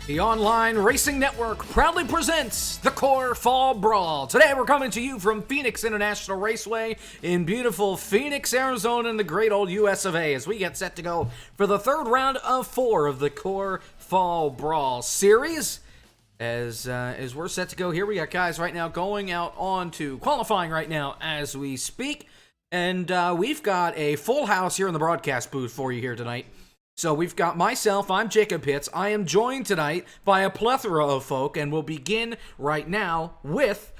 The online racing network proudly presents the CORE Fall Brawl. Today we're coming to you from Phoenix International Raceway in beautiful Phoenix, Arizona in the great old US of A as we get set to go for the third round of 4 of the CORE Fall Brawl series. As we're set to go here, we got guys right now going out on to qualifying right now as we speak. And we've got a full house here in the broadcast booth for you here tonight. So we've got myself, I'm Jacob Hitz. I am joined tonight by a plethora of folk, and we'll begin right now with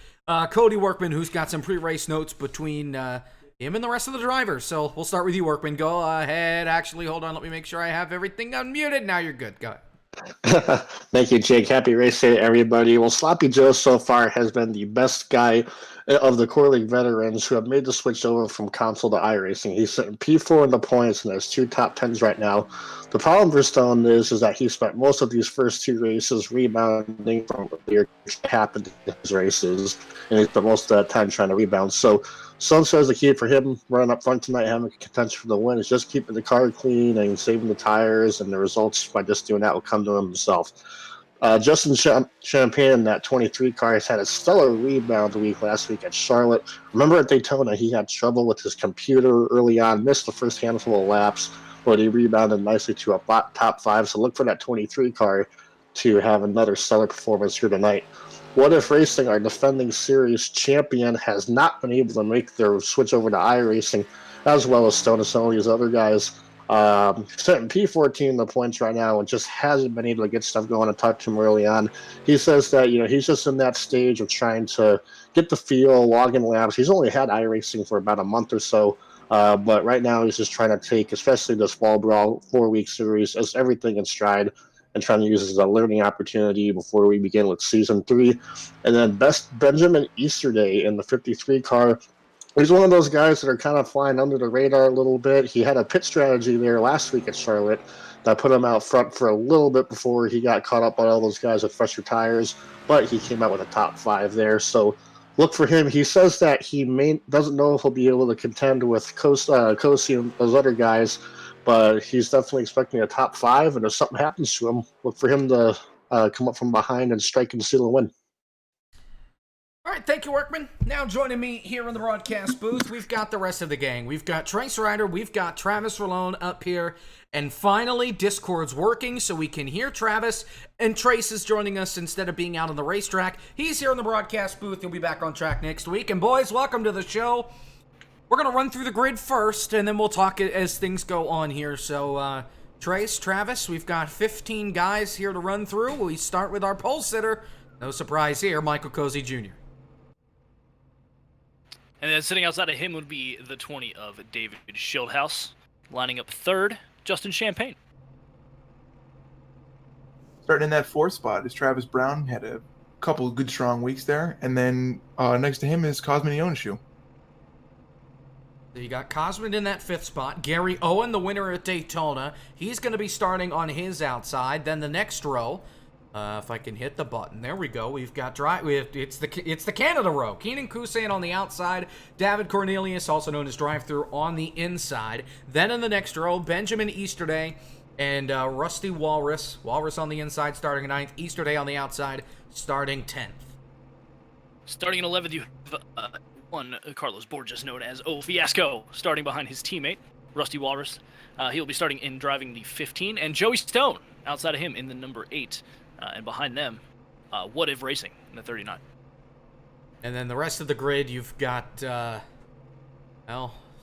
Cody Workman, who's got some pre-race notes between him and the rest of the drivers. So we'll start with you, Workman. Go ahead. Actually, hold on. Let me make sure I have everything unmuted. Now you're good. Go ahead. Thank you, Jake. Happy race day to everybody. Well, Sloppy Joe so far has been the best guy of the Core League veterans who have made the switch over from console to iRacing. He's sitting P4 in the points, and there's 2 top 10s right now. The problem for Stone is that he spent most of these first 2 races rebounding from what happened in his races, and he spent most of that time trying to rebound. So Stone says the key for him running up front tonight, having a contention for the win, is just keeping the car clean and saving the tires, and the results by just doing that will come to him himself. Justin Champagne in that 23 car has had a stellar rebound week last week at Charlotte. Remember at Daytona, he had trouble with his computer early on, missed the first handful of laps, but he rebounded nicely to a top 5. So look for that 23 car to have another stellar performance here tonight. What If Racing, our defending series champion, has not been able to make their switch over to iRacing, as well as Stone and some of these other guys. Sitting P14 in the points right now and just hasn't been able to get stuff going. I talked to him early on. He says that, he's just in that stage of trying to get the feel, log in laps. He's only had iRacing for about a month or so, but right now he's just trying to take, especially this Fall Brawl 4-week series, as everything in stride and trying to use it as a learning opportunity before we begin with Season 3. And then best Benjamin Easterday in the 53 car. He's one of those guys that are kind of flying under the radar a little bit. He had a pit strategy there last week at Charlotte that put him out front for a little bit before he got caught up on all those guys with fresher tires, but he came out with a top 5 there. So look for him. He says that he doesn't know if he'll be able to contend with Kosi and those other guys, but he's definitely expecting a top 5, and if something happens to him, look for him to come up from behind and strike and steal a win. All right, thank you, Workman. Now joining me here in the broadcast booth, we've got the rest of the gang. We've got Trace Ryder, we've got Travis Rolone up here, and finally, Discord's working so we can hear Travis, and Trace is joining us instead of being out on the racetrack. He's here in the broadcast booth. He'll be back on track next week. And boys, welcome to the show. We're going to run through the grid first, and then we'll talk as things go on here. So, Trace, Travis, we've got 15 guys here to run through. We start with our pole sitter. No surprise here, Michael Cozy Jr. And then sitting outside of him would be the 20 of David Schildhouse. Lining up third, Justin Champagne. Starting in that 4th spot is Travis Brown. Had a couple of good, strong weeks there. And then next to him is Cosmin Ionescu. So you got Cosmin in that 5th spot. Gary Owen, the winner at Daytona. He's going to be starting on his outside. Then the next row, if I can hit the button, there we go. We've got it's the Canada row. Keenan Kusain on the outside. David Cornelius, also known as Drive-Thru, on the inside. Then in the next row, Benjamin Easterday and Rusty Walrus. Walrus on the inside, starting 9th. Easterday on the outside, starting 10th. Starting in 11th, you have one Carlos Borges, known as O Fiasco, starting behind his teammate, Rusty Walrus. He'll be starting in driving the 15. And Joey Stone, outside of him, in the number 8. And behind them, What If Racing in the 39. And then the rest of the grid, you've got,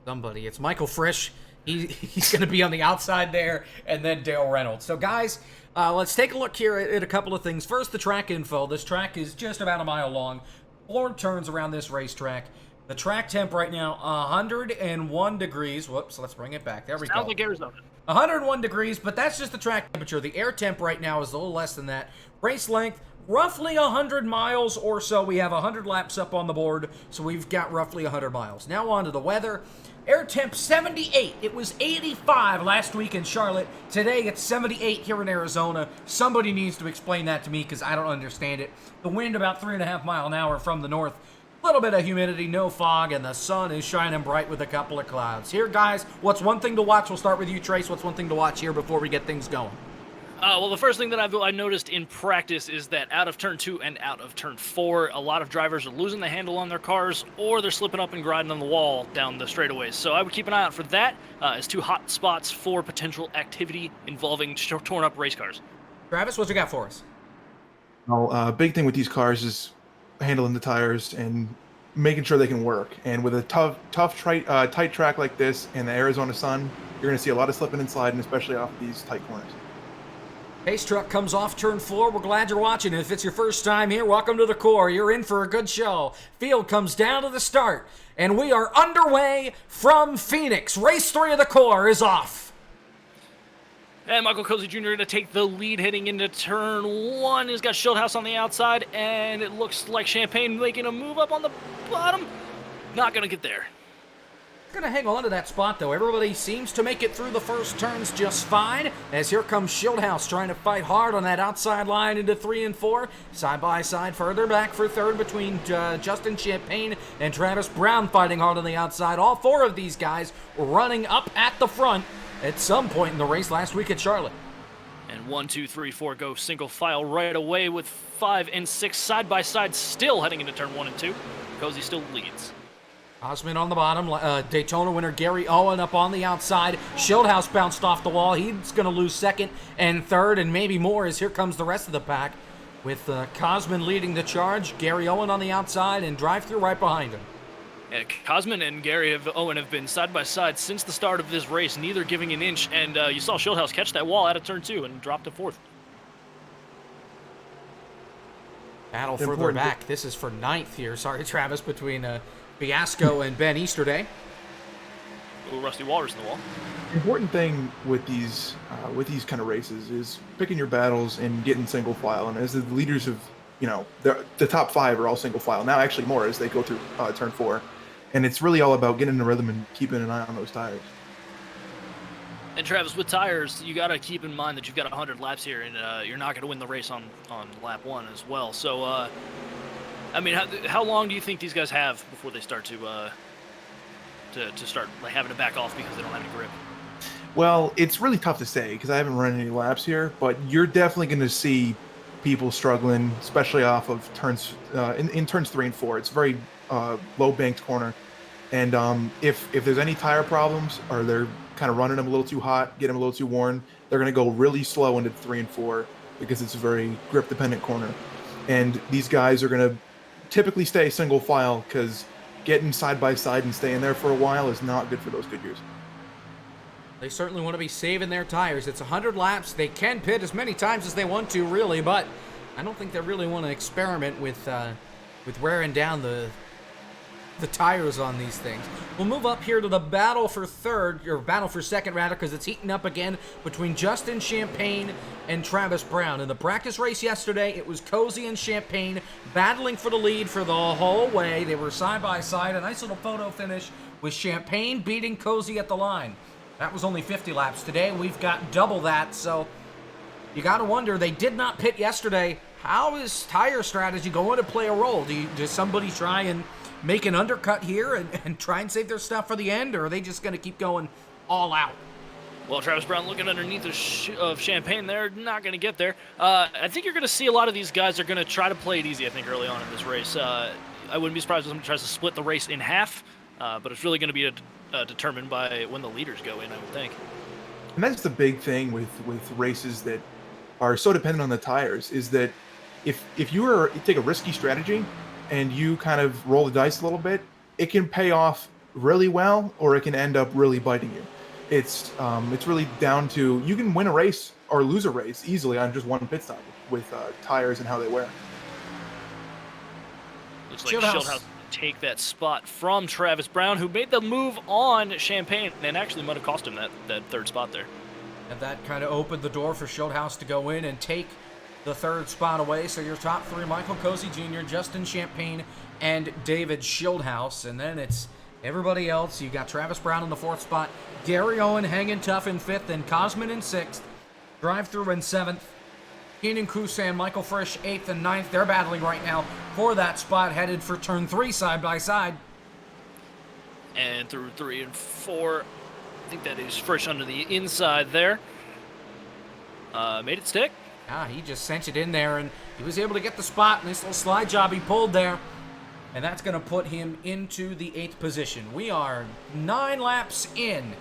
somebody. It's Michael Frisch. He's going to be on the outside there, and then Dale Reynolds. So, guys, let's take a look here at a couple of things. First, the track info. This track is just about a mile long. 4 turns around this racetrack. The track temp right now, 101 degrees. Whoops, let's bring it back. There we go. Sounds like Arizona. 101 degrees, but that's just the track temperature. The air temp right now is a little less than that. Race length, roughly 100 miles or so. We have 100 laps up on the board, so we've got roughly 100 miles. Now on to the weather. Air temp 78. It was 85 last week in Charlotte. Today it's 78 here in Arizona. Somebody needs to explain that to me because I don't understand it. The wind about 3.5 miles an hour from the north. A little bit of humidity, no fog, and the sun is shining bright with a couple of clouds. Here, guys, what's one thing to watch? We'll start with you, Trace. What's one thing to watch here before we get things going? Well, the first thing that I noticed in practice is that out of turn 2 and out of turn 4, a lot of drivers are losing the handle on their cars, or they're slipping up and grinding on the wall down the straightaways. So I would keep an eye out for that as 2 hot spots for potential activity involving torn up race cars. Travis, what you got for us? Well, big thing with these cars is handling the tires and making sure they can work. And with a tight track like this and the Arizona sun, you're going to see a lot of slipping and sliding, especially off of these tight corners. Pace truck comes off turn 4. We're glad you're watching. If it's your first time here, welcome to the Core. You're in for a good show. Field comes down to the start, and we are underway from Phoenix. Race 3 of the Core is off. And Michael Cozy Jr. going to take the lead heading into turn 1. He's got Schildhaus on the outside, and it looks like Champagne making a move up on the bottom. Not going to get there. Gonna hang on to that spot, though. Everybody seems to make it through the first turns just fine, as here comes Schildhaus trying to fight hard on that outside line into 3 and 4. Side by side, further back for third between Justin Champagne and Travis Brown fighting hard on the outside. All 4 of these guys running up at the front at some point in the race last week at Charlotte. And 1, 2, 3, 4 go single file right away with 5 and 6 side by side, still heading into turn 1 and 2. Cozy still leads. Osman on the bottom, Daytona winner Gary Owen up on the outside. Schildhaus bounced off the wall. He's going to lose second and third and maybe more as here comes the rest of the pack with Cosman leading the charge, Gary Owen on the outside, and drive-through right behind him. Yeah, Cosman and Gary Owen have been side by side since the start of this race, neither giving an inch, and you saw Schildhaus catch that wall out of turn 2 and drop to 4th. Battle further back. This is for 9th here. Sorry, Travis, between Fiasco and Ben Easterday. Little Rusty Walrus in the wall. The important thing with these kind of races is picking your battles and getting single file. And as the leaders of, the top 5 are all single file. Now actually more as they go through turn 4. And it's really all about getting in the rhythm and keeping an eye on those tires. And Travis, with tires, you got to keep in mind that you've got 100 laps here, and you're not going to win the race on lap 1 as well. So, how long do you think these guys have before they start to start having to back off because they don't have any grip? Well, it's really tough to say because I haven't run any laps here, but you're definitely going to see people struggling, especially off of turns in turns 3 and 4. It's a very low banked corner, and if there's any tire problems or they're kind of running them a little too hot, get them a little too worn, they're going to go really slow into 3 and 4 because it's a very grip dependent corner, and these guys are going to typically stay single file because getting side by side and staying there for a while is not good for those Goodyears. They certainly want to be saving their tires. It's 100 laps. They can pit as many times as they want to, really, but I don't think they really want to experiment with wearing down the tires on these things. We'll move up here to the battle for second, because it's heating up again between Justin Champagne and Travis Brown. In the practice race yesterday, it was Cozy and Champagne battling for the lead for the whole way. They were side by side. A nice little photo finish with Champagne beating Cozy at the line. That was only 50 laps. Today, we've got double that, so you got to wonder, they did not pit yesterday. How is tire strategy going to play a role? Does somebody try and make an undercut here and try and save their stuff for the end, or are they just going to keep going all out? Well, Travis Brown looking underneath of Champagne there, not going to get there. I think you're going to see a lot of these guys are going to try to play it easy, I think, early on in this race. I wouldn't be surprised if somebody tries to split the race in half, but it's really going to be determined by when the leaders go in, I would think. And that's the big thing with races that are so dependent on the tires, is that if you take a risky strategy and you kind of roll the dice a little bit, it can pay off really well, or it can end up really biting you. It's really down to, you can win a race or lose a race easily on just one pit stop with tires and how they wear. Looks like Schildhaus take that spot from Travis Brown, who made the move on Champagne and actually might have cost him that third spot there. And that kind of opened the door for Schildhaus to go in and take the third spot away. So your top 3, Michael Cozy Jr., Justin Champagne, and David Schildhaus. And then it's everybody else. You got Travis Brown in the 4th spot, Gary Owen hanging tough in 5th, and Cosman in 6th, Drive-Through in 7th, Keenan Kusan, Michael Frisch 8th and 9th. They're battling right now for that spot, headed for turn 3 side by side. And through 3 and 4, I think that is Frisch under the inside there. Made it stick. Ah, he just sent it in there, and he was able to get the spot. Nice little slide job he pulled there. And that's going to put him into the 8th position. We are 9 laps in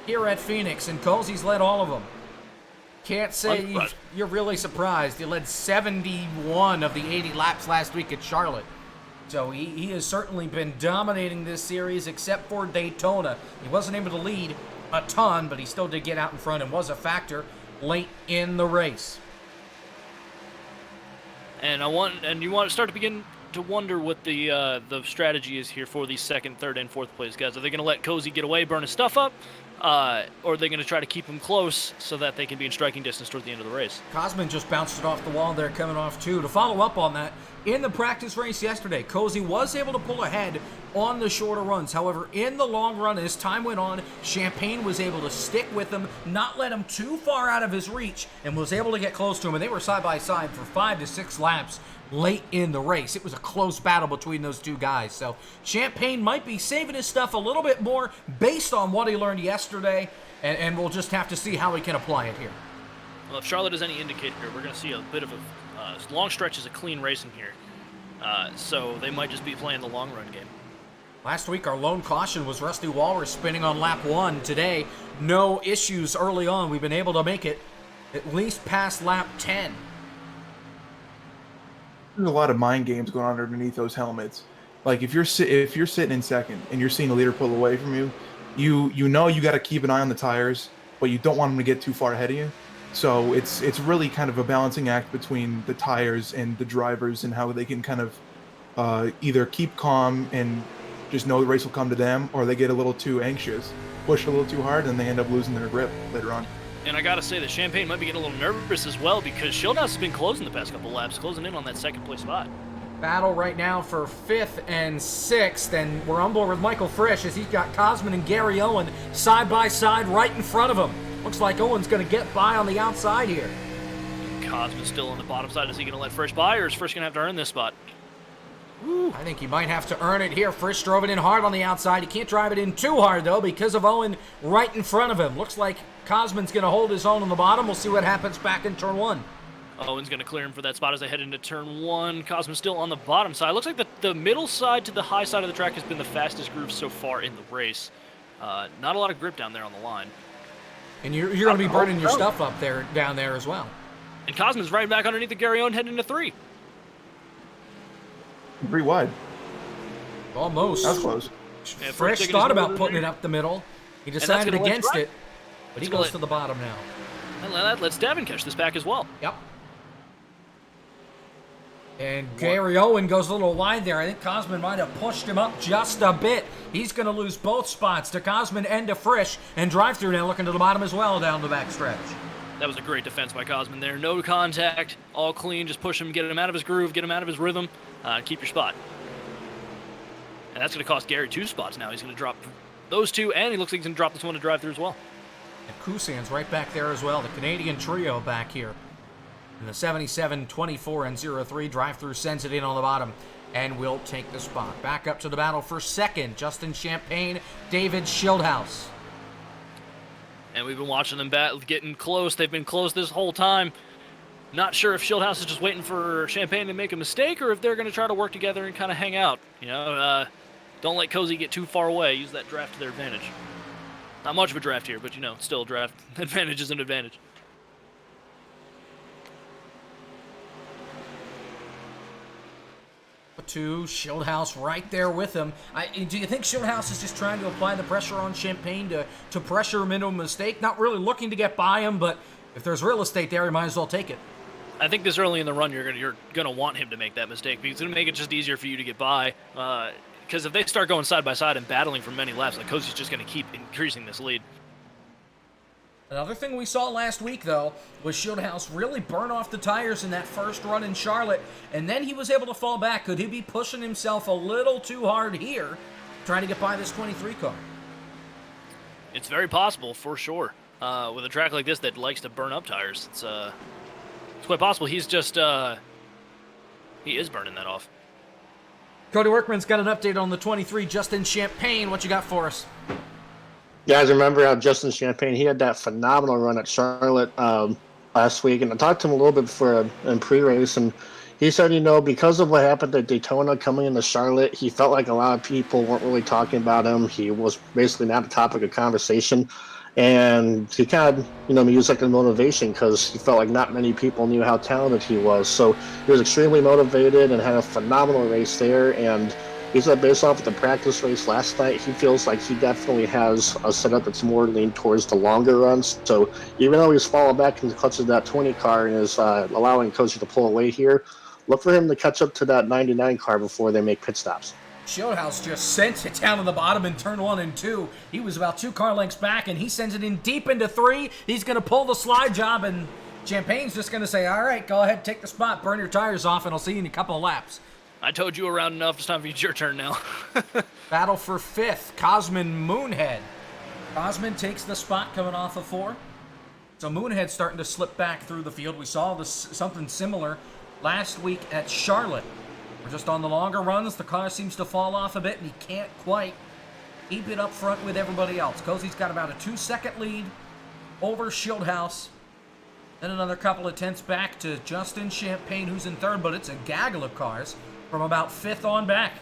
here at Phoenix, and Cozy's led all of them. Can't say you're really surprised. He led 71 of the 80 laps last week at Charlotte. So he has certainly been dominating this series, except for Daytona. He wasn't able to lead a ton, but he still did get out in front and was a factor late in the race. And you want to start to begin to wonder what the strategy is here for these 2nd, 3rd, and 4th place guys. Are they going to let Cozy get away, burn his stuff up, or are they going to try to keep him close so that they can be in striking distance toward the end of the race? Cosman just bounced it off the wall there, coming off 2. To follow up on that, in the practice race yesterday, Cozy was able to pull ahead on the shorter runs. However, in the long run, as time went on, Champagne was able to stick with him, not let him too far out of his reach, and was able to get close to him. And they were side by side for 5 to 6 laps late in the race. It was a close battle between those two guys. So Champagne might be saving his stuff a little bit more based on what he learned yesterday, and we'll just have to see how he can apply it here. Well, if Charlotte is any indicator, we're going to see a bit of a long stretches of clean racing here. So they might just be playing the long run game. Last week, our lone caution was Rusty Walrus spinning on lap 1. Today, no issues early on. We've been able to make it at least past lap 10. There's a lot of mind games going on underneath those helmets. Like if you're sitting in second and you're seeing the leader pull away from you, you know you got to keep an eye on the tires, but you don't want them to get too far ahead of you. So it's really kind of a balancing act between the tires and the drivers and how they can kind of either keep calm and just know the race will come to them, or they get a little too anxious, push a little too hard, and they end up losing their grip later on. And I gotta say that Champagne might be getting a little nervous as well, because Schildhouse has been closing the past couple laps, closing in on that 2nd place spot. Battle right now for 5th and 6th, and we're on board with Michael Frisch as he's got Cosman and Gary Owen side by side right in front of him. Looks like Owen's going to get by on the outside here. Cosman's still on the bottom side. Is he going to let Frisch by, or is Frisch going to have to earn this spot? I think he might have to earn it here. Frisch drove it in hard on the outside. He can't drive it in too hard, though, because of Owen right in front of him. Looks like Cosman's going to hold his own on the bottom. We'll see what happens back in turn 1. Owen's going to clear him for that spot as they head into turn 1. Cosman's still on the bottom side. Looks like the middle side to the high side of the track has been the fastest groove so far in the race. Not a lot of grip down there on the line. And you're going to be burning your stuff up there, down there as well. And Cosman's right back underneath the Gary Owen heading into 3. 3 wide. Almost. That's close. Yeah, Frisch thought about putting it up the middle. He decided against it, but he goes to the bottom now. And that lets Devin catch this back as well. Yep. And Gary Owen goes a little wide there. I think Cosman might have pushed him up just a bit. He's going to lose both spots to Cosman and to Frisch. And drive-through now looking to the bottom as well down the back stretch. That was a great defense by Cosman there. No contact, all clean. Just push him, get him out of his groove, get him out of his rhythm. Keep your spot. And that's going to cost Gary 2 spots now. He's going to drop those 2, and he looks like he's going to drop this one to drive through as well. And Kusan's right back there as well. The Canadian trio back here. And the 77, 24, and 03 drive-through sends it in on the bottom and will take the spot. Back up to the battle for 2nd, Justin Champagne, David Schildhouse. And we've been watching them getting close. They've been close this whole time. Not sure if Schildhouse is just waiting for Champagne to make a mistake, or if they're going to try to work together and kind of hang out. You know, don't let Cozy get too far away. Use that draft to their advantage. Not much of a draft here, but, you know, still a draft. Advantage is an advantage. To Schildhouse right there with him. Do you think Schildhouse is just trying to apply the pressure on Champagne to pressure him into a mistake? Not really looking to get by him, but if there's real estate there, he might as well take it. I think this early in the run, you're gonna want him to make that mistake, because it's gonna make it just easier for you to get by. Because if they start going side by side and battling for many laps, like Cozy's just gonna keep increasing this lead. Another thing we saw last week, though, was Schildhouse really burn off the tires in that first run in Charlotte, and then he was able to fall back. Could he be pushing himself a little too hard here, trying to get by this 23 car? It's very possible, for sure. With a track like this that likes to burn up tires, it's quite possible he's just he is burning that off. Cody Workman's got an update on the 23 Justin Champagne. What you got for us? Guys, remember how Justin Champagne, he had that phenomenal run at Charlotte. last week, and I talked to him a little bit before in pre-race, and he said, because of what happened at Daytona coming into Charlotte, he felt like a lot of people weren't really talking about him. He was basically not a topic of conversation, and he kind of, used like a motivation because he felt like not many people knew how talented he was. So he was extremely motivated and had a phenomenal race there, and he said based off of the practice race last night, he feels like he definitely has a setup that's more leaned towards the longer runs. So even though he's falling back in the clutch of that 20 car and is allowing Koji to pull away here, look for him to catch up to that 99 car before they make pit stops. Shieldhouse just sent it down to the bottom in turn 1 and 2. He was about 2 car lengths back, and he sends it in deep into 3. He's going to pull the slide job, and Champagne's just going to say, all right, go ahead, take the spot, burn your tires off, and I'll see you in a couple of laps. I told you around enough. It's time for you. It's your turn now. Battle for 5th, Cosman Moonhead. Cosman takes the spot coming off of 4. So Moonhead's starting to slip back through the field. We saw something similar last week at Charlotte. We're just on the longer runs. The car seems to fall off a bit, and he can't quite keep it up front with everybody else. Cozy's got about a 2-second lead over Shieldhouse. Then another couple of tenths back to Justin Champagne, who's in 3rd, but it's a gaggle of cars from about 5th on back.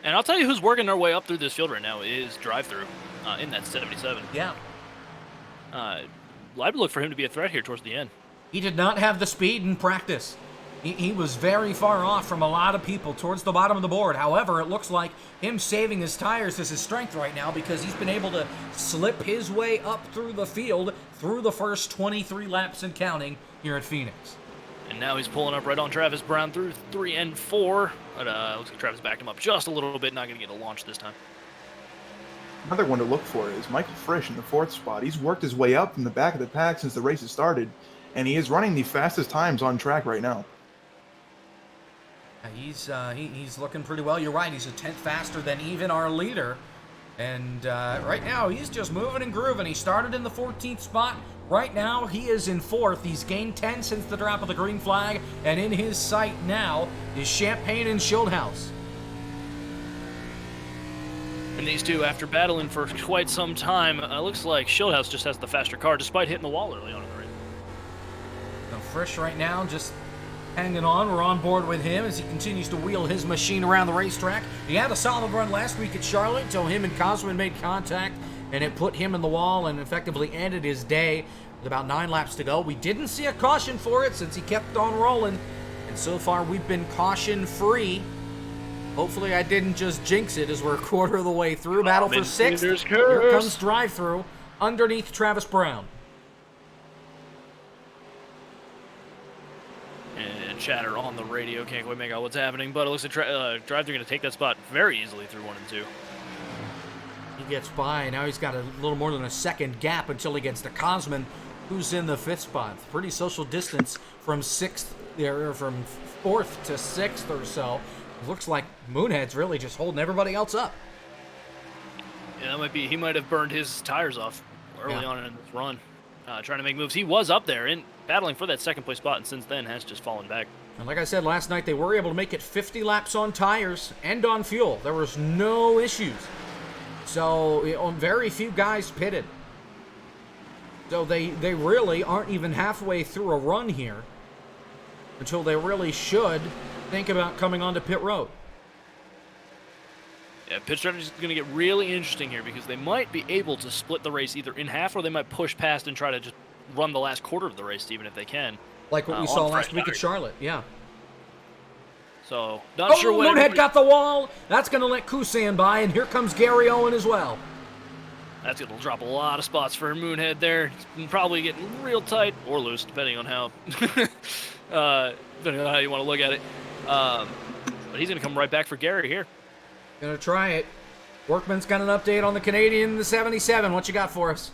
And I'll tell you who's working their way up through this field right now is Drive-Thru in that 77. Yeah. I'd look for him to be a threat here towards the end. He did not have the speed in practice. He was very far off from a lot of people towards the bottom of the board. However, it looks like him saving his tires is his strength right now because he's been able to slip his way up through the field through the first 23 laps and counting here at Phoenix. And now he's pulling up right on Travis Brown through 3 and 4. But looks like Travis backed him up just a little bit. Not going to get a launch this time. Another one to look for is Michael Frisch in the 4th spot. He's worked his way up from the back of the pack since the race has started, and he is running the fastest times on track right now. He's looking pretty well. You're right. He's a 10th faster than even our leader. And right now, he's just moving and grooving. He started in the 14th spot. Right now, he is in 4th. He's gained 10 since the drop of the green flag. And in his sight now is Champagne and Shieldhouse. And these two, after battling for quite some time, looks like Shieldhouse just has the faster car, despite hitting the wall early on in the race. So Frisch right now just hanging on. We're on board with him as he continues to wheel his machine around the racetrack. He had a solid run last week at Charlotte until him and Cosman made contact, and it put him in the wall and effectively ended his day with about 9 laps to go. We didn't see a caution for it since he kept on rolling, and so far we've been caution-free. Hopefully I didn't just jinx it as we're a quarter of the way through. Battle for 6th. Here comes Drive-Thru underneath Travis Brown. And chatter on the radio. Can't quite make out what's happening, but it looks like Drive-Thru going to take that spot very easily through 1 and 2. He gets by. Now he's got a little more than a second gap until he gets to Cosman, who's in the 5th spot. Pretty social distance from 6th, or from 4th to 6th or so. It looks like Moonhead's really just holding everybody else up. Yeah, that might be. He might have burned his tires off early on in this run, trying to make moves. He was up there and battling for that 2nd place spot, and since then has just fallen back. And like I said last night, they were able to make it 50 laps on tires and on fuel. There was no issues. So very few guys pitted. So they really aren't even halfway through a run here until they really should think about coming onto pit road. Yeah, pit strategy is going to get really interesting here because they might be able to split the race either in half or they might push past and try to just run the last quarter of the race, even if they can. Like what we saw last week at Charlotte, yeah. So, not sure what... Moonhead got the wall. That's going to let Kusan by, and here comes Gary Owen as well. That's going to drop a lot of spots for Moonhead there. He's probably getting real tight or loose, depending on how you want to look at it. But he's going to come right back for Gary here. Going to try it. Workman's got an update on the Canadian, the 77. What you got for us?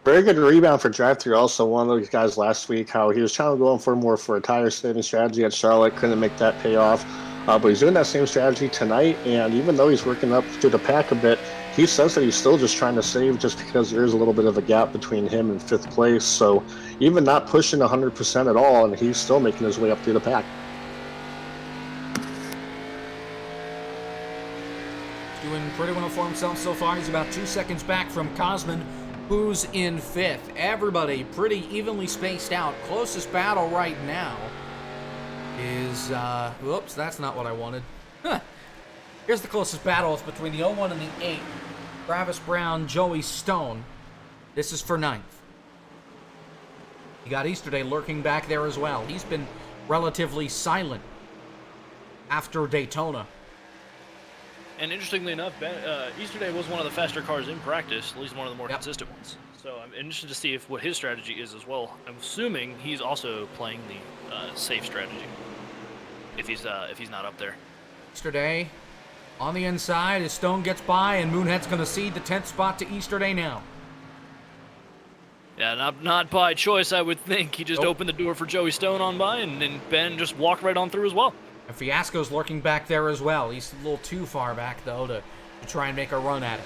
Very good rebound for Drive-Thru. Also, one of those guys last week, how he was trying to go for a tire saving strategy at Charlotte, couldn't make that pay off. But he's doing that same strategy tonight, and even though he's working up through the pack a bit, he says that he's still just trying to save just because there is a little bit of a gap between him and 5th place. So even not pushing 100% at all, and he's still making his way up through the pack. Doing pretty well for himself so far. He's about 2 seconds back from Cosman, who's in 5th. Everybody pretty evenly spaced out. Closest battle right now is, whoops, that's not what I wanted. Huh. Here's the closest battle. It's between the 01 and the 8. Travis Brown, Joey Stone. This is for 9th. You got Easterday lurking back there as well. He's been relatively silent after Daytona. And interestingly enough, Easterday was one of the faster cars in practice, at least one of the more consistent ones. So I'm interested to see what his strategy is as well. I'm assuming he's also playing the safe strategy if he's not up there. Easterday on the inside as Stone gets by, and Moonhead's going to cede the 10th spot to Easterday now. Yeah, not by choice, I would think. He just opened the door for Joey Stone on by, and then Ben just walked right on through as well. And Fiasco's lurking back there as well. He's a little too far back, though, to try and make a run at it.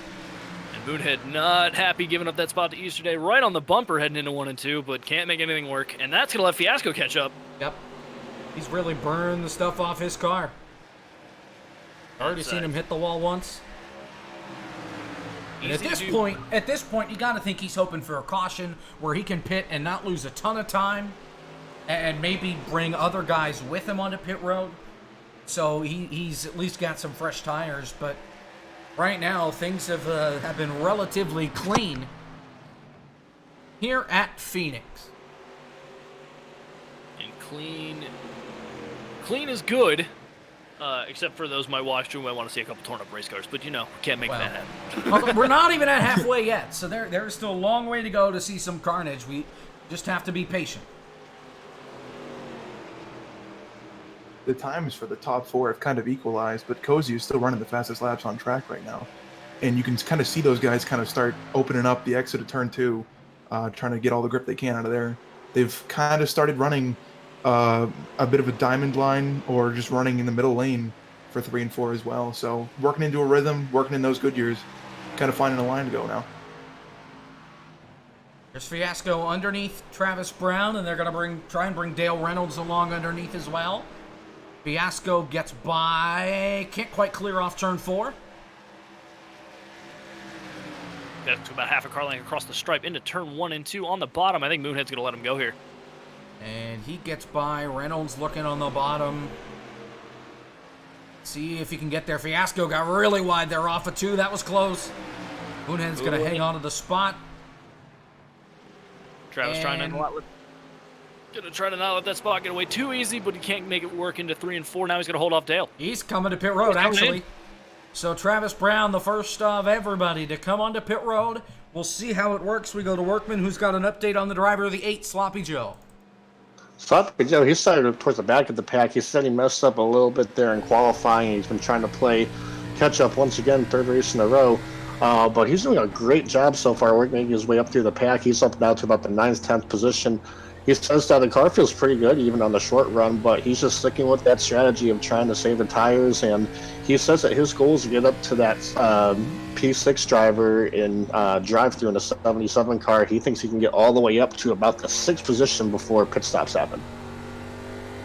And Moonhead not happy giving up that spot to Easterday, right on the bumper heading into 1 and 2, but can't make anything work. And that's going to let Fiasco catch up. Yep. He's really burned the stuff off his car. Already seen him hit the wall once. And at this point, you got to think he's hoping for a caution where he can pit and not lose a ton of time, and maybe bring other guys with him onto pit road. So he's at least got some fresh tires. But right now, things have been relatively clean here at Phoenix. And clean is good. Except for those my wife who might want to see a couple torn up race cars, but can't make that happen. We're not even at halfway yet, so there's still a long way to go to see some carnage. We just have to be patient. The times for the top 4 have kind of equalized, but Cozy is still running the fastest laps on track right now. And you can kind of see those guys kind of start opening up the exit of turn 2, trying to get all the grip they can out of there. They've kind of started running a bit of a diamond line, or just running in the middle lane for 3 and 4 as well. So working into a rhythm, working in those good years, kind of finding a line to go now. There's Fiasco underneath Travis Brown, and they're going to try and bring Dale Reynolds along underneath as well. Fiasco gets by, can't quite clear off turn 4. That's about half a car length across the stripe into turn 1 and 2 on the bottom. I think Moonhead's going to let him go here. And he gets by. Reynolds looking on the bottom. See if he can get there. Fiasco got really wide there off of 2. That was close. Moonhead's going to hang on to the spot. Travis trying to not let that spot get away too easy, but he can't make it work into 3 and 4. Now he's going to hold off Dale. He's coming to pit road, actually. So Travis Brown, the first of everybody to come onto pit road. We'll see how it works. We go to Workman, who's got an update on the driver of the 8, Sloppy Joe. Sloppy Joe, he started towards the back of the pack. He said he messed up a little bit there in qualifying. He's been trying to play catch up once again, 3rd race in a row. But he's doing a great job so far, making his way up through the pack. He's up now to about the 9th, 10th position. He says that the car feels pretty good, even on the short run, but he's just sticking with that strategy of trying to save the tires. And he says that his goal is to get up to that P6 driver in drive-through in a 77 car. He thinks he can get all the way up to about the 6th position before pit stops happen.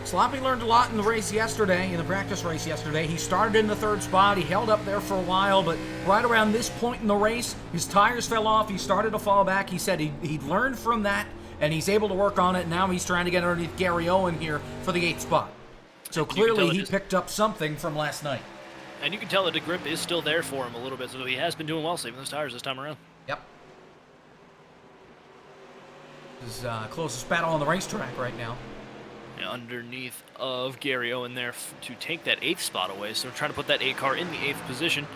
Sloppy learned a lot in the race yesterday, in the practice race yesterday. He started in the 3rd spot. He held up there for a while, but right around this point in the race, his tires fell off. He started to fall back. He said he'd learned from that, and he's able to work on it. Now he's trying to get underneath Gary Owen here for the 8th spot. So clearly he picked up something from last night. And you can tell that the grip is still there for him a little bit, so he has been doing well saving those tires this time around. Yep. This is closest battle on the racetrack right now. Underneath of Gary Owen there to take that 8th spot away. So we're trying to put that 8 car in the 8th position.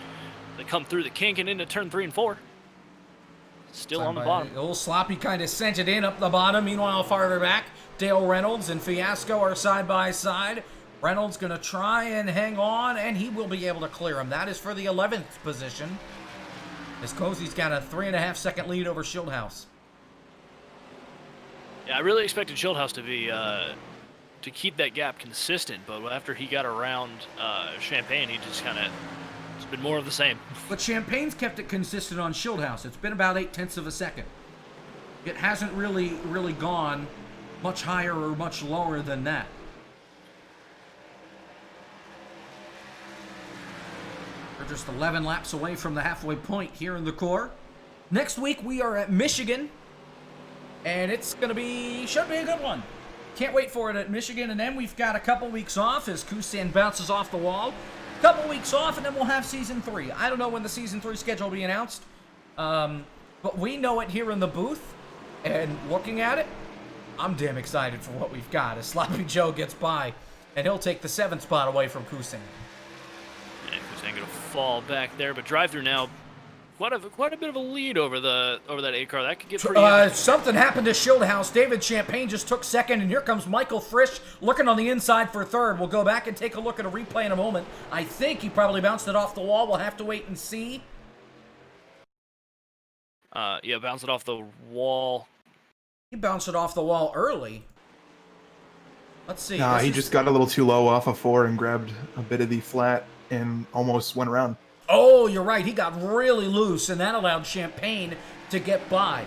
They come through the kink and into turn 3 and 4. Still on the bottom. Old Sloppy kind of sent it in up the bottom. Meanwhile, farther back, Dale Reynolds and Fiasco are side by side. Reynolds going to try and hang on, and he will be able to clear him. That is for the 11th position. As Cozy's got a 3.5-second lead over Schildhouse. Yeah, I really expected Schildhouse to be to keep that gap consistent, but after he got around Champagne, he just kind of it's been more of the same. But Champagne's kept it consistent on Schildhouse. It's been about 0.8 of a second. It hasn't really gone much higher or much lower than that. We're just 11 laps away from the halfway point here in the core. Next week we are at Michigan, and it's should be a good one. Can't wait for it at Michigan, and then we've got a couple weeks off as Kusan bounces off the wall. Couple weeks off, and then we'll have Season 3. I don't know when the Season 3 schedule will be announced, but we know it here in the booth, and looking at it, I'm damn excited for what we've got as Sloppy Joe gets by, and he'll take the 7th spot away from Kusan. Yeah, Kusan going to fall back there, but drive-through now. Quite a bit of a lead over that 8 car. That could get pretty something happened to Schildhouse. David Champagne just took 2nd, and here comes Michael Frisch looking on the inside for 3rd. We'll go back and take a look at a replay in a moment. I think he probably bounced it off the wall. We'll have to wait and see. Yeah, bounce it off the wall. He bounced it off the wall early. Let's see. Nah, he just got a little too low off of 4 and grabbed a bit of the flat and almost went around. Oh, you're right. He got really loose, and that allowed Champagne to get by.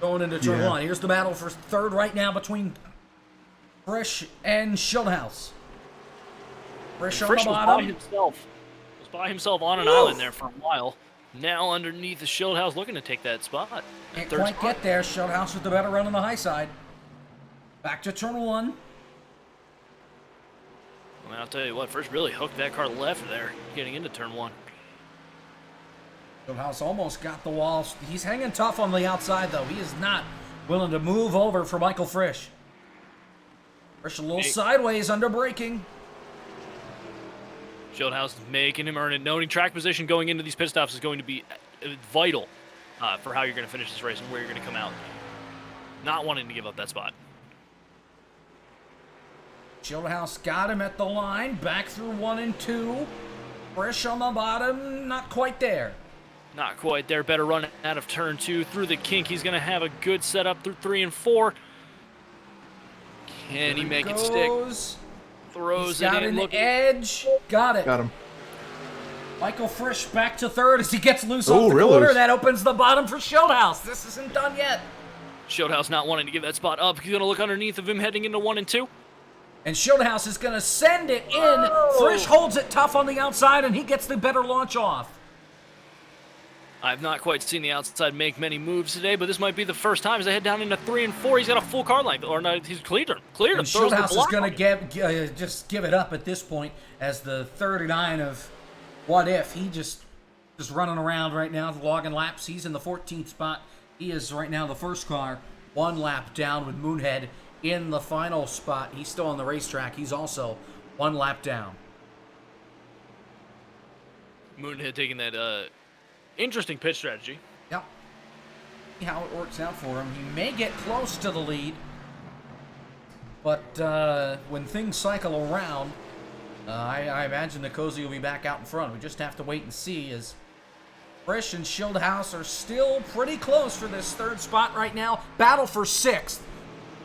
Going into turn 1. Here's the battle for 3rd right now between Frisch and Schildhouse. Frisch on the bottom. Was by himself on an island there for a while. Now underneath the Schildhouse, looking to take that spot. Can't quite get there. Schildhouse with the better run on the high side. Back to turn 1. Well, I'll tell you what, Frisch really hooked that car left there, getting into turn 1. Schildhouse almost got the wall. He's hanging tough on the outside, though. He is not willing to move over for Michael Frisch. Frisch a little sideways under braking. Schildhouse making him earn it. Noting track position going into these pit stops is going to be vital for how you're going to finish this race and where you're going to come out. Not wanting to give up that spot. Schildhouse got him at the line. Back through 1 and 2. Frisch on the bottom. Not quite there. Not quite there. Better run out of turn 2 through the kink. He's going to have a good setup through 3 and 4. Can he make it stick? Throws it in. Got an edge. Got it. Got him. Michael Frisch back to 3rd as he gets loose off the corner. Loose. That opens the bottom for Schildhouse. This isn't done yet. Schildhouse not wanting to give that spot up. He's going to look underneath of him heading into 1 and 2. And Schildhouse is going to send it in. Frisch holds it tough on the outside, and he gets the better launch off. I've not quite seen the outside make many moves today, but this might be the first time as they head down into 3 and 4. He's got a full car length, or no, he's cleared him. And Schildhouse is going to just give it up at this point as the 39 of What If. He just running around right now, logging laps. He's in the 14th spot. He is right now the first car, 1 lap down with Moonhead in the final spot. He's still on the racetrack. He's also 1 lap down. Moonhead taking that interesting pit strategy. Yep. See how it works out for him. He may get close to the lead, but when things cycle around, I imagine the Cozy will be back out in front. We just have to wait and see, as Frisch and Schildhouse are still pretty close for this 3rd spot right now. Battle for 6th.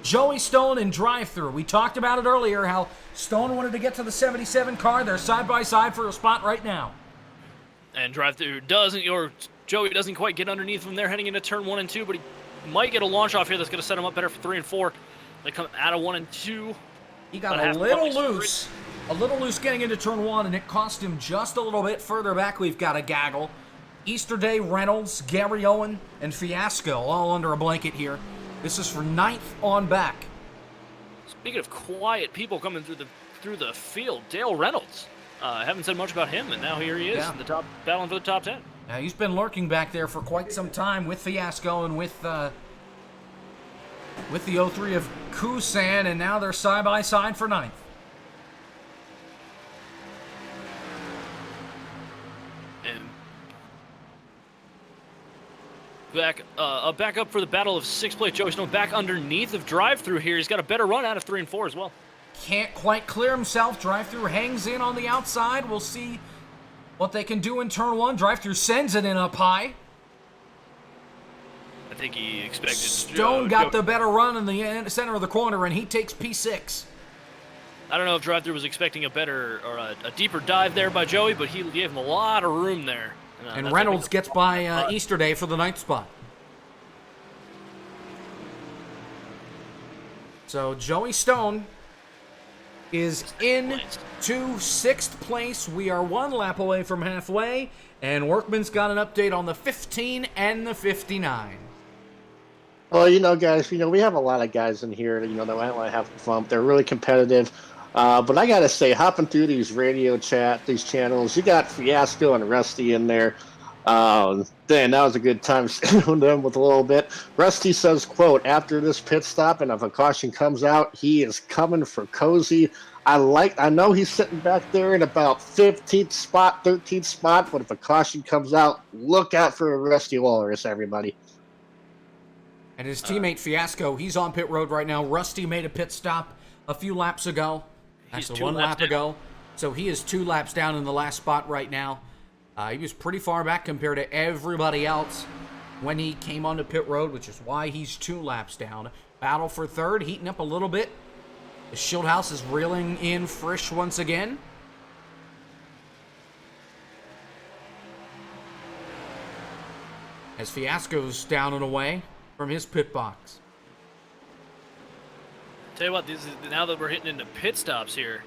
Joey Stone and Drive-Thru. We talked about it earlier, how Stone wanted to get to the 77 car. They're side by side for a spot right now. And Drive-Thru Joey doesn't quite get underneath him there heading into turn 1 and 2, but he might get a launch off here that's going to set him up better for 3 and 4. They come out of 1 and 2. He got a little loose getting into turn 1, and it cost him just a little bit. Further back, we've got a gaggle. Easterday, Reynolds, Gary Owen, and Fiasco all under a blanket here. This is for 9th on back. Speaking of quiet people coming through the field, Dale Reynolds. Haven't said much about him, and now here he is in the top, battling for the top 10. Now he's been lurking back there for quite some time with Fiasco and with the 03 of Kusan, and now they're side by side for 9th. Back up for the battle of 6th place. Joey Stone back underneath of Drive-Thru here. He's got a better run out of 3 and 4 as well. Can't quite clear himself. Drive-Thru hangs in on the outside. We'll see what they can do in turn 1. Drive-Thru sends it in up high. I think he expected Stone got the better run in the center of the corner, and he takes P6. I don't know if Drive-Thru was expecting a better or a deeper dive there by Joey, but he gave him a lot of room there. And Reynolds gets by Easterday for the 9th spot. So Joey Stone is in to sixth place. We are one lap away from halfway, and Workman's got an update on the 15 and the 59. Well, guys, we have a lot of guys in here, that might want to have fun. They're really competitive. But I got to say, hopping through these these channels, you got Fiasco and Rusty in there. Dang, that was a good time with them with a little bit. Rusty says, quote, after this pit stop and if a caution comes out, he is coming for Cozy. I know he's sitting back there in about 15th spot, 13th spot, but if a caution comes out, look out for a Rusty Walrus, everybody. And his teammate Fiasco, he's on pit road right now. Rusty made a pit stop a few laps ago. Actually, 1 lap ago. So he is 2 laps down in the last spot right now. He was pretty far back compared to everybody else when he came onto pit road, which is why he's 2 laps down. Battle for third, heating up a little bit. The shield house is reeling in Frisch once again. As Fiasco's down and away from his pit box. Tell you what, now that we're hitting into pit stops here,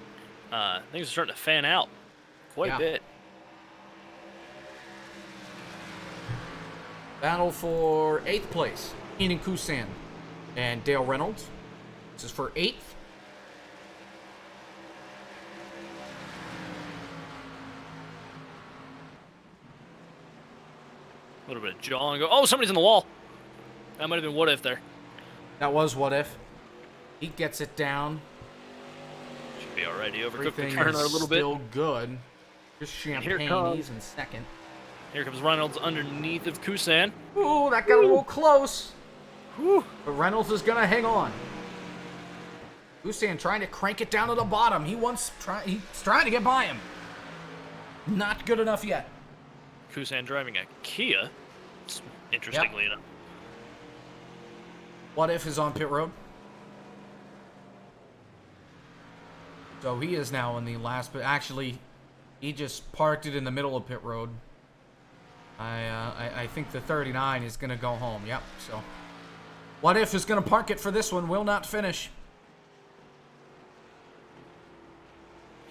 things are starting to fan out quite a bit. Battle for 8th place. Ian Kusan and Dale Reynolds. This is for 8th. A little bit of jaw and go. Oh, somebody's in the wall. That might have been what if there. That was what if. He gets it down. Should be alright. He overcooked the Everything turn a is little bit. still good. Just champagne. He's in second. Here comes Reynolds underneath of Kusan. Ooh, that got a little close. Whew. But Reynolds is going to hang on. Kusan trying to crank it down to the bottom. He's trying to get by him. Not good enough yet. Kusan driving a Kia, interestingly enough. What if is on pit road? So he is now in the last, but actually, he just parked it in the middle of pit road. I think the 39 is going to go home. Yep. So, what if is going to park it for this one? Will not finish.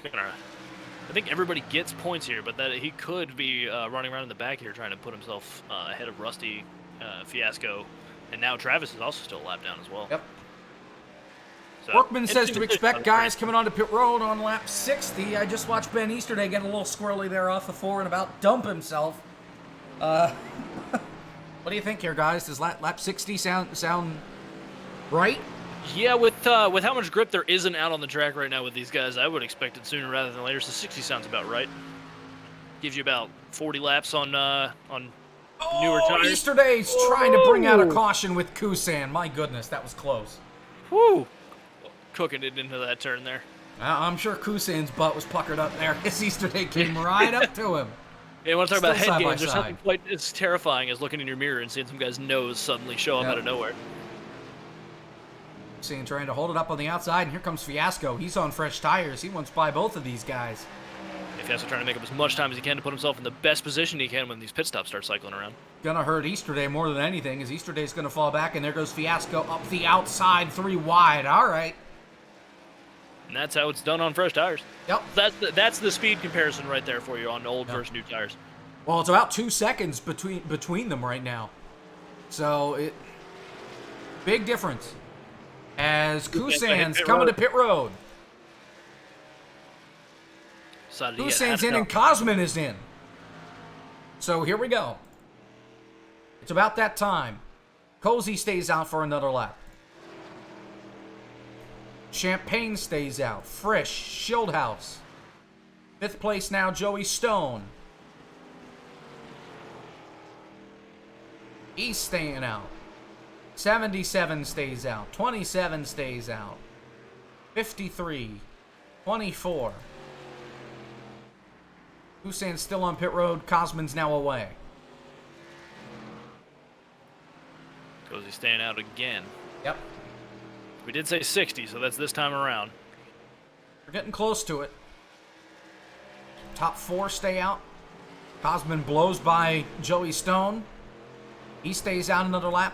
I think everybody gets points here, but that he could be running around in the back here trying to put himself ahead of Rusty, Fiasco, and now Travis is also still a lap down as well. Yep. So, Workman says to expect guys coming onto pit road on lap 60. I just watched Ben Easterday get a little squirrely there off the 4 and about dump himself. What do you think here, guys? Does lap 60 sound right? Yeah, with how much grip there isn't out on the track right now with these guys, I would expect it sooner rather than later. So 60 sounds about right. Gives you about 40 laps on newer tires. Easterday's trying to bring out a caution with Kusan. My goodness, that was close. Woo! Cooking it into that turn there. I'm sure Kusan's butt was puckered up there as Easterday came right up to him. Yeah, when I talk about Still head side by games, there's side. something quite as terrifying as looking in your mirror and seeing some guy's nose suddenly show up out of nowhere. Kusan trying to hold it up on the outside, and here comes Fiasco. He's on fresh tires. He wants by both of these guys. Fiasco trying to make up as much time as he can to put himself in the best position he can when these pit stops start cycling around. Gonna hurt Easterday more than anything, as Easterday's gonna fall back, and there goes Fiasco up the outside, 3 wide. All right. And that's how it's done on fresh tires. Yep. That's the speed comparison right there for you on old versus new tires. Well, it's about 2 seconds between them right now. So, big difference. As Kusan's coming to pit road. Kusan's in and Cosman is in. So here we go. It's about that time. Cozy stays out for another lap. Champagne stays out. Frisch, Shieldhouse. 5th place now, Joey Stone. He's staying out. 77 stays out. 27 stays out. 53. 24. Kusan's still on pit road. Cosman's now away. Cozy staying out again. Yep. We did say 60, so that's this time around. We're getting close to it. Top 4 stay out. Cosman blows by Joey Stone. He stays out another lap.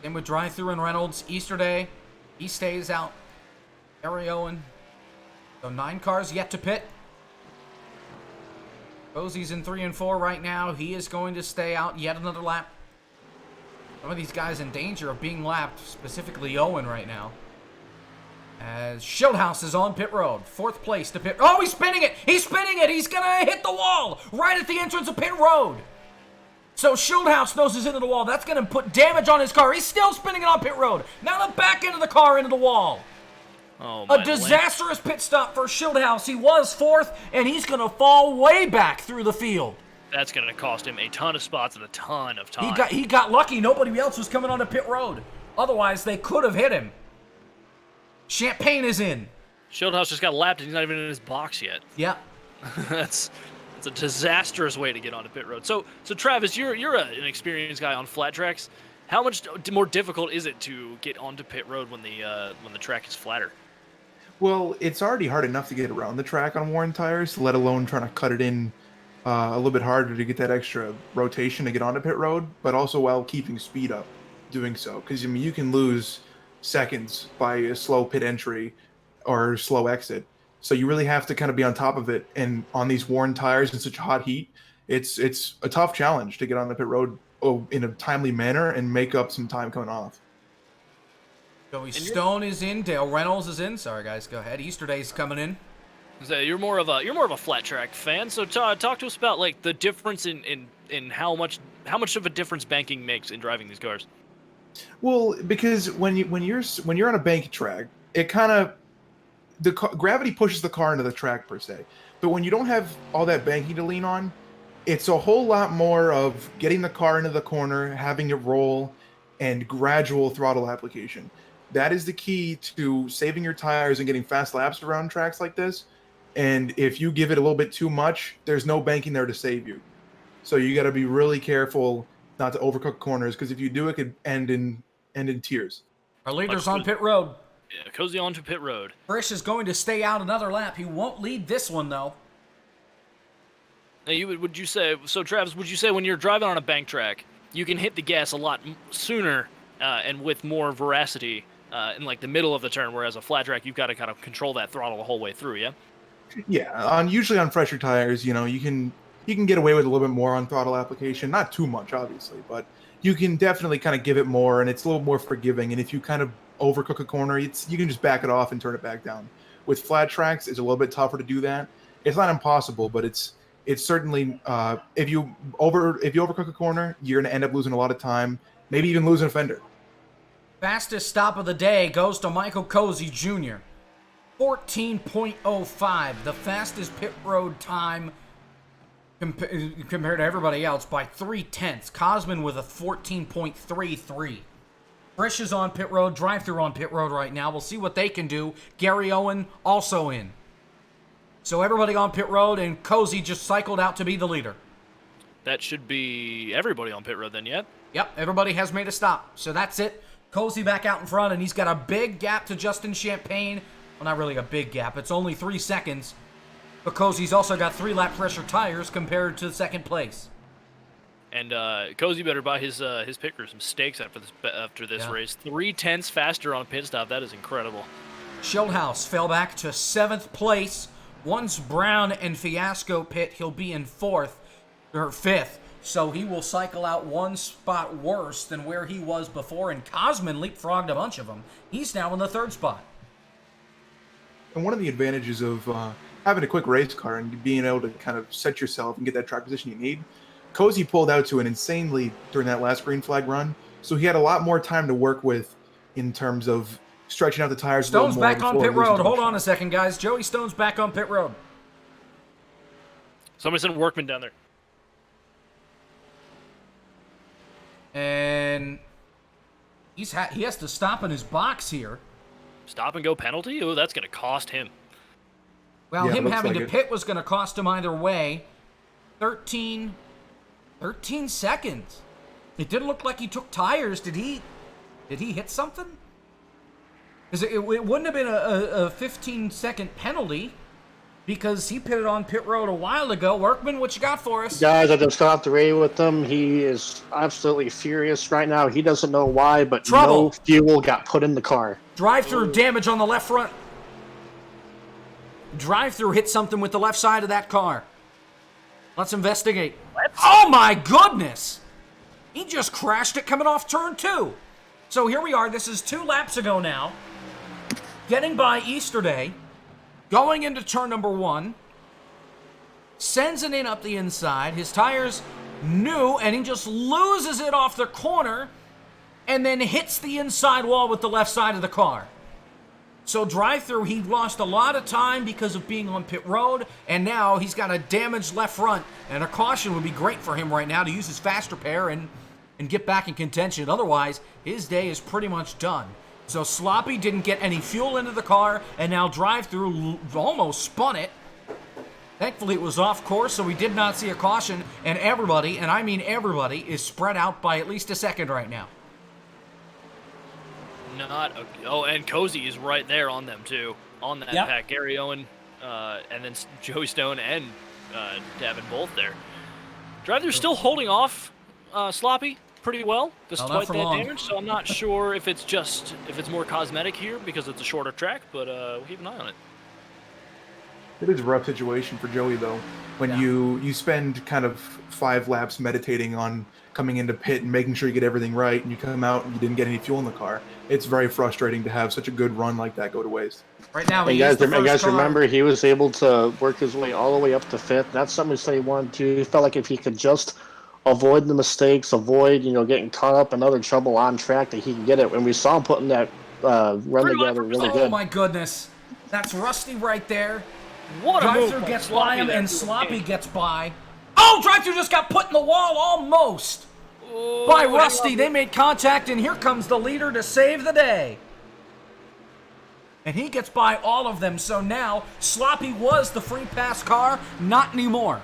Same with Drive-Thru and Reynolds. Easterday, he stays out. Gary Owen. So 9 cars yet to pit. Cozy's in 3 and 4 right now. He is going to stay out yet another lap. Some of these guys in danger of being lapped, specifically Owen right now. As Schildhouse is on pit road. 4th place to pit. Oh, he's spinning it! He's spinning it! He's gonna hit the wall right at the entrance of pit road. So Schildhouse knows he's into the wall. That's gonna put damage on his car. He's still spinning it on pit road. Now the back end of the car into the wall. Oh, a disastrous pit stop for Schildhouse. He was 4th, and he's gonna fall way back through the field. That's gonna cost him a ton of spots and a ton of time. He got lucky. Nobody else was coming onto pit road. Otherwise, they could have hit him. Champagne is in. Schildhouse just got lapped and he's not even in his box yet. Yeah. That's a disastrous way to get onto pit road. So Travis, you're an experienced guy on flat tracks. How much more difficult is it to get onto pit road when the track is flatter? Well, it's already hard enough to get around the track on worn tires, let alone trying to cut it in a little bit harder to get that extra rotation to get onto pit road, but also while keeping speed up doing so. Because, I mean, you can lose seconds by a slow pit entry or slow exit. So you really have to kind of be on top of it. And on these worn tires in such hot heat, it's a tough challenge to get on the pit road in a timely manner and make up some time coming off. Joey Stone is in. Dale Reynolds is in. Sorry, guys. Go ahead. Easter Day's coming in. So you're more of a flat track fan. So talk to us about like the difference in how much of a difference banking makes in driving these cars. Well, because when you're on a bank track, it kind of gravity pushes the car into the track per se. But when you don't have all that banking to lean on, it's a whole lot more of getting the car into the corner, having it roll, and gradual throttle application. That is the key to saving your tires and getting fast laps around tracks like this. And if you give it a little bit too much, there's no banking there to save you. So you got to be really careful not to overcook corners, because if you do, it could end in tears. Our leader's on pit road. Yeah, Cozy onto pit road. Frisch is going to stay out another lap. He won't lead this one, though. Now, would you say, so Travis, would you say when you're driving on a bank track, you can hit the gas a lot sooner and with more veracity in like the middle of the turn, whereas a flat track, you've got to kind of control that throttle the whole way through, yeah? Yeah, usually on fresher tires, you can get away with a little bit more on throttle application. Not too much, obviously, but you can definitely kind of give it more, and it's a little more forgiving. And if you kind of overcook a corner, you can just back it off and turn it back down. With flat tracks, it's a little bit tougher to do that. It's not impossible, but it's certainly if you overcook a corner, you're going to end up losing a lot of time, maybe even losing a fender. Fastest stop of the day goes to Michael Cozy Jr. 14.05, the fastest pit road time compared to everybody else by 0.3. Cosman with a 14.33. Frisch is on pit road, drive-through on pit road right now. We'll see what they can do. Gary Owen also in. So everybody on pit road, and Cozy just cycled out to be the leader. That should be everybody on pit road then, yeah? Yep, everybody has made a stop. So that's it. Cozy back out in front, and he's got a big gap to Justin Champagne. Well, not really a big gap. It's only 3 seconds. But Cozy's also got 3-lap pressure tires compared to second place. And Cozy better buy his pit crew some steaks after this race. 0.3 faster on pit stop. That is incredible. Schildhouse fell back to 7th place. Once Brown and Fiasco pit, he'll be in 5th. So he will cycle out 1 spot worse than where he was before. And Cosman leapfrogged a bunch of them. He's now in the 3rd spot. And one of the advantages of having a quick race car and being able to kind of set yourself and get that track position you need, Cozy pulled out to an insane lead during that last green flag run. So he had a lot more time to work with in terms of stretching out the tires. Stone's back on pit road. Hold on a second, guys. Joey Stone's back on pit road. Somebody sent Workman down there. And he has to stop in his box here. Stop and go penalty? Oh, that's going to cost him. Well, Yeah, him having like to pit was going to cost him either way. 13 seconds. It didn't look like he took tires. Did he hit something? Because it wouldn't have been a 15-second penalty because he pitted on pit road a while ago. Workman, what you got for us? Guys, I just got off the radio with him. He is absolutely furious right now. He doesn't know why, but Trouble. no fuel got put in the car. Drive-through damage on the left front. Drive-through hit something with the left side of that car. Let's investigate. Oh my goodness! He just crashed it coming off turn 2. So here we are. This is 2 laps ago now. Getting by Easterday. Going into turn number 1. Sends it in up the inside. His tires new, and he just loses it off the corner and then hits the inside wall with the left side of the car. So drive-through, he lost a lot of time because of being on pit road, and now he's got a damaged left front, and a caution would be great for him right now to use his fast repair and get back in contention. Otherwise, his day is pretty much done. So Sloppy didn't get any fuel into the car, and now drive-through almost spun it. Thankfully, it was off course, so we did not see a caution, and everybody, and I mean everybody, is spread out by at least a second right now. And Cozy is right there on them too, on that pack. Gary Owen, and then Joey Stone and Davin both there. Drive-through still holding off Sloppy pretty well despite that damage. So I'm not sure if it's more cosmetic here because it's a shorter track, but we'll keep an eye on it. It is a rough situation for Joey though, when you spend kind of 5 laps meditating on coming into pit and making sure you get everything right, and you come out and you didn't get any fuel in the car. It's very frustrating to have such a good run like that go to waste. Right now, you guys remember he was able to work his way all the way up to 5th. That's something he said he wanted to. He felt like if he could just avoid the mistakes, avoid getting caught up in other trouble on track, that he can get it. When we saw him putting that run together really good. Oh my goodness, that's Rusty right there. What a move! Drive-through gets by him and Sloppy gets by. Oh, drive-through just got put in the wall almost. By Rusty. They made contact, and here comes the leader to save the day. And he gets by all of them, so now Sloppy was the free pass car, not anymore.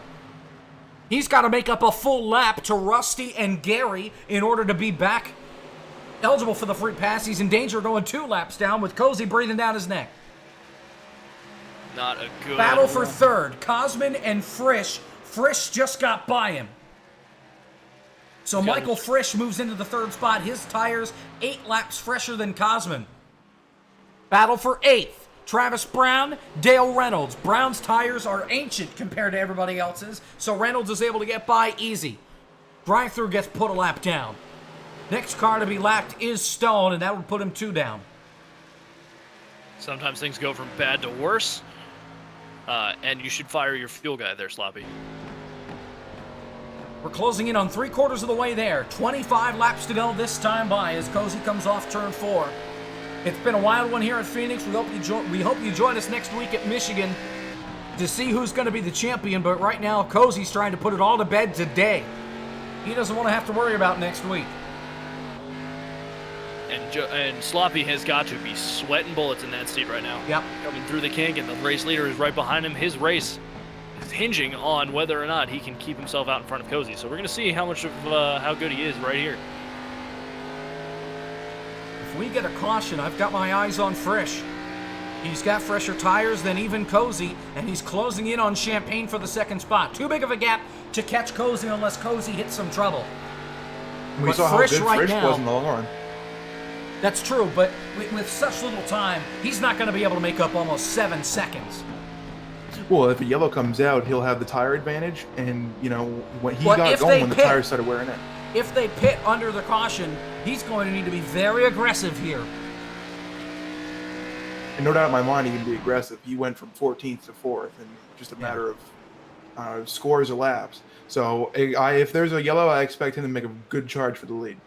He's got to make up a full lap to Rusty and Gary in order to be back eligible for the free pass. He's in danger of going 2 laps down with Cozy breathing down his neck. Not a good battle for third. Cosman and Frisch. Frisch just got by him. So Michael Frisch moves into the 3rd spot. His tires 8 laps fresher than Cosman. Battle for 8th. Travis Brown, Dale Reynolds. Brown's tires are ancient compared to everybody else's, so Reynolds is able to get by easy. Drive-through gets put a lap down. Next car to be lapped is Stone, and that would put him 2 down. Sometimes things go from bad to worse, and you should fire your fuel guy there, Sloppy. We're closing in on 3/4 of the way there. 25 laps to go this time by as Cozy comes off turn 4. It's been a wild one here at Phoenix. We hope you join us next week at Michigan to see who's going to be the champion. But right now, Cozy's trying to put it all to bed today. He doesn't want to have to worry about next week. And Sloppy has got to be sweating bullets in that seat right now. Yep. Coming through the kink, and the race leader is right behind him. His race is hinging on whether or not he can keep himself out in front of Cozy. So we're going to see how much of how good he is right here. If we get a caution, I've got my eyes on Frisch. He's got fresher tires than even Cozy, and he's closing in on Champagne for the 2nd spot. Too big of a gap to catch Cozy unless Cozy hits some trouble. We saw how good Frisch was in the long run. That's true, but with such little time, he's not going to be able to make up almost 7 seconds. Well, if a yellow comes out, he'll have the tire advantage, and, when he got going when the tires started wearing it. If they pit under the caution, he's going to need to be very aggressive here. And no doubt in my mind he can be aggressive. He went from 14th to 4th in just a matter of scores of laps. So if there's a yellow, I expect him to make a good charge for the lead.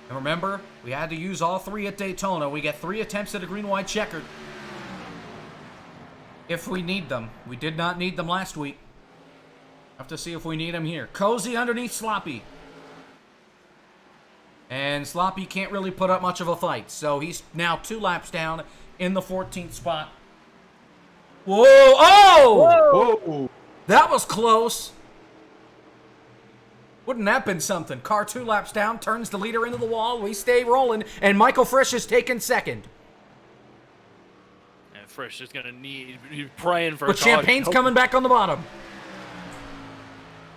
And remember, we had to use all 3 at Daytona. We get 3 attempts at a green-white checkered. If we need them. We did not need them last week. Have to see if we need them here. Cozy underneath Sloppy. And Sloppy can't really put up much of a fight. So he's now 2 laps down in the 14th spot. Whoa! Oh! Whoa! That was close. Wouldn't that have been something? Car 2 laps down, turns the leader into the wall. We stay rolling, and Michael Frisch is taken 2nd. And Frisch is going to need praying for. But Champagne's coming back on the bottom.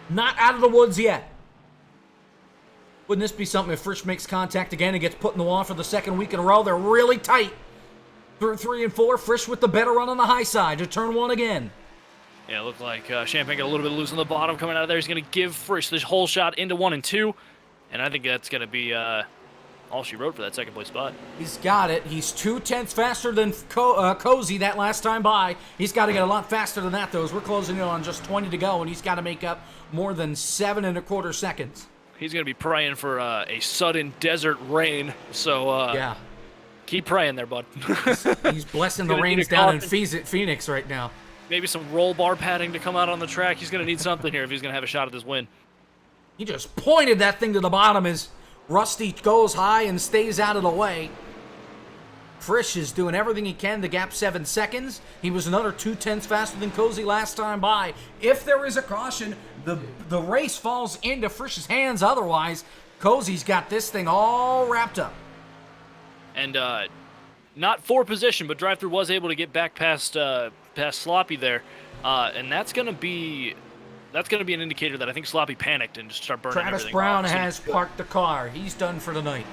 Not out of the woods yet. Wouldn't this be something if Frisch makes contact again and gets put in the wall for the 2nd week in a row? They're really tight. Through 3 and 4, Frisch with the better run on the high side to turn 1 again. Yeah, it looked like Champagne got a little bit loose on the bottom coming out of there. He's going to give Frisch this whole shot into 1 and 2. And I think that's going to be all she wrote for that second place spot. He's got it. He's 2/10 faster than Cozy that last time by. He's got to get a lot faster than that, though, as we're closing in on just 20 to go, and he's got to make up more than 7 1/4 seconds. He's going to be praying for a sudden desert rain. So yeah, keep praying there, bud. He's blessing the rains down in Phoenix right now. Maybe some roll bar padding to come out on the track. He's going to need something here if he's going to have a shot at this win. He just pointed that thing to the bottom as Rusty goes high and stays out of the way. Frisch is doing everything he can to gap 7 seconds. He was another 2/10 faster than Cozy last time by. If there is a caution, the race falls into Frisch's hands. Otherwise, Cozy's got this thing all wrapped up. And not for position, but drive-through was able to get back past Sloppy there, and that's gonna be an indicator that I think Sloppy panicked and just started burning Travis everything Brown off. has parked the car. He's done for the night.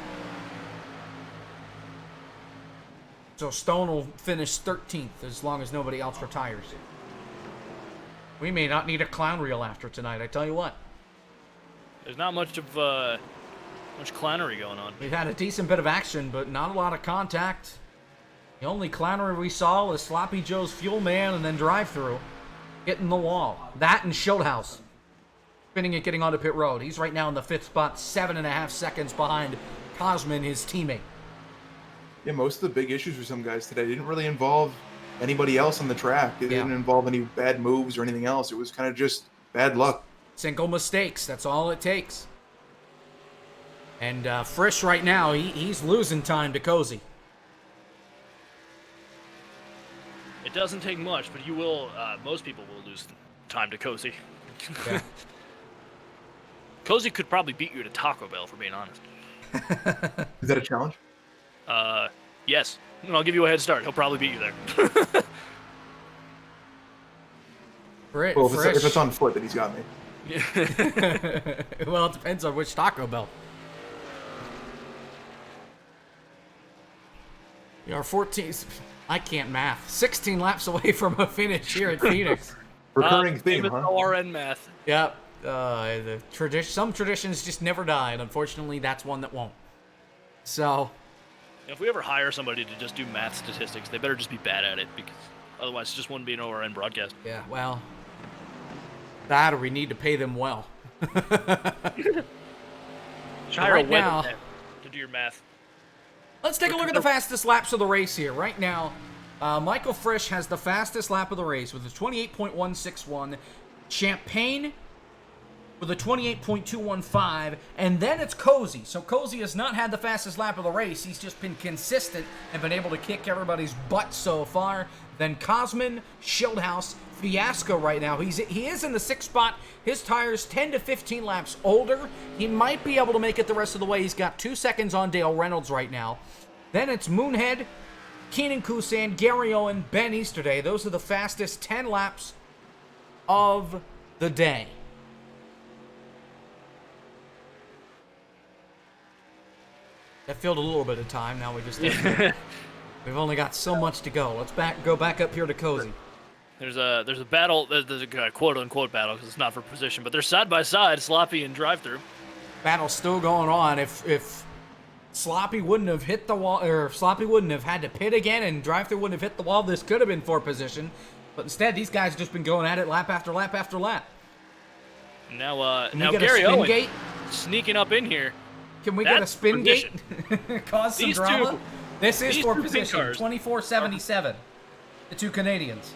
So Stone will finish 13th as long as nobody else retires. We may not need a clown reel after tonight, I tell you what. There's not much of much clownery going on. We've had a decent bit of action, but not a lot of contact. The only clownery we saw was Sloppy Joe's Fuel Man and then drive-through. Hitting the wall. That and Schildhaus. Spinning it, getting onto pit road. He's right now in the 5th spot, 7.5 seconds behind Cosman, his teammate. Yeah, most of the big issues for some guys today didn't really involve anybody else on the track. It didn't involve any bad moves or anything else. It was kind of just bad luck. Single mistakes. That's all it takes. And Frisch right now, he's losing time to Cozy. It doesn't take much, but you will. Most people will lose time to Cozy. Yeah. Cozy could probably beat you to Taco Bell, for being honest. Is that a challenge? Yes. And I'll give you a head start. He'll probably beat you there. Well, if it's on foot, then he's got me. Well, it depends on which Taco Bell. We are 14. I can't math. 16 laps away from a finish here at Phoenix. Recurring theme, huh? ORN math. Yep. Some traditions just never die, and unfortunately, that's one that won't. So, If we ever hire somebody to just do math statistics, they better just be bad at it, because otherwise it just wouldn't be an ORN broadcast. yeah, well, that or we need to pay them well. Hire Right a now- weatherman to do your math. Let's take a look at the fastest laps of the race here. Right now, Michael Frisch has the fastest lap of the race with a 28.161. Champagne with a 28.215, and then it's Cozy. So Cozy has not had the fastest lap of the race. He's just been consistent and been able to kick everybody's butt so far. Then Cosman, Schildhaus, Fiasco right now. He is in the 6th spot. His tire's 10 to 15 laps older. He might be able to make it the rest of the way. He's got 2 seconds on Dale Reynolds right now. Then it's Moonhead, Keenan Kusan, Gary Owen, Ben Easterday. Those are the fastest 10 laps of the day. That filled a little bit of time. Now we've only got so much to go. Let's go back up here to Cozy. There's a battle. There's a quote unquote battle because it's not for position, but they're side by side, Sloppy and drive-through. Battle's still going on. If Sloppy wouldn't have hit the wall, or if Sloppy wouldn't have had to pit again and drive-through wouldn't have hit the wall, this could have been for position. But instead, these guys have just been going at it lap after lap after lap. Now Can we get Gary a spin Owen gate? Sneaking up in here. Can we get a That's spin position. gate? Cause some These drama? two- This is these for two pit position. cars 24.77. The two Canadians.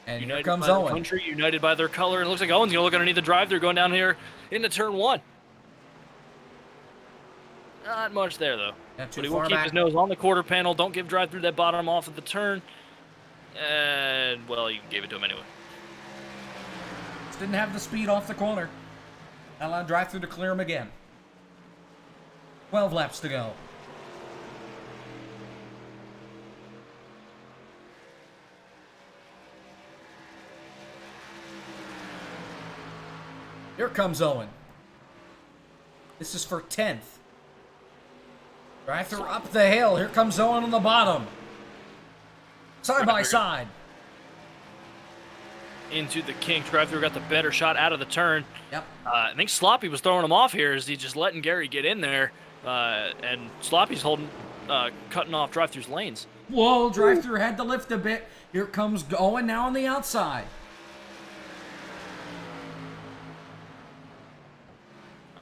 And United here comes by their Owen. country, united by their color. It looks like Owen's gonna look underneath the drive-through going down here into turn 1. Not much there though. Not too But he far will keep back. his nose on the quarter panel. Don't give drive-through that bottom off at the turn. And well, you gave it to him anyway. Just didn't have the speed off the corner. Not allowed drive-through to clear him again. 12 laps to go. Here comes Owen. This is for 10th. Drive-through up the hill. Here comes Owen on the bottom. Side by side. Into the kink. Drive-through got the better shot out of the turn. Yep. I think Sloppy was throwing him off here as he just letting Gary get in there. And Sloppy's cutting off Drive-through's lanes. Whoa, Drive-through had to lift a bit. Here comes Owen now on the outside.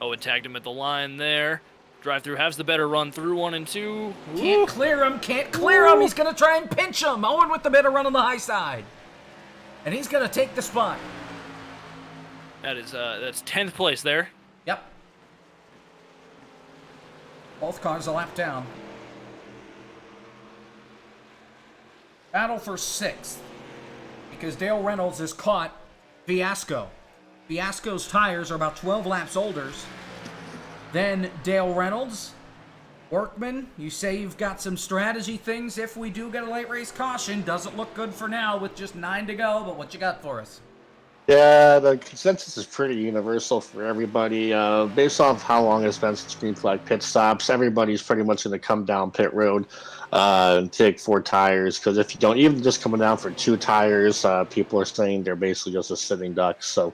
Owen tagged him at the line there. Drive-through has the better run through 1 and 2. Can't clear him, can't clear him. He's going to try and pinch him. Owen with the better run on the high side. And he's going to take the spot. That's 10th place there. Yep. Both cars a lap down. Battle for 6th. Because Dale Reynolds has caught Fiasco. Fiasco's tires are about 12 laps older than Dale Reynolds. Workman, you say you've got some strategy things if we do get a late race caution. Doesn't look good for now with just 9 to go, but what you got for us? Yeah, the consensus is pretty universal for everybody. Based off how long it's been since green flag pit stops, everybody's pretty much going to come down pit road and take 4 tires. Because if you don't, even just coming down for 2 tires, people are saying they're basically just a sitting duck. So,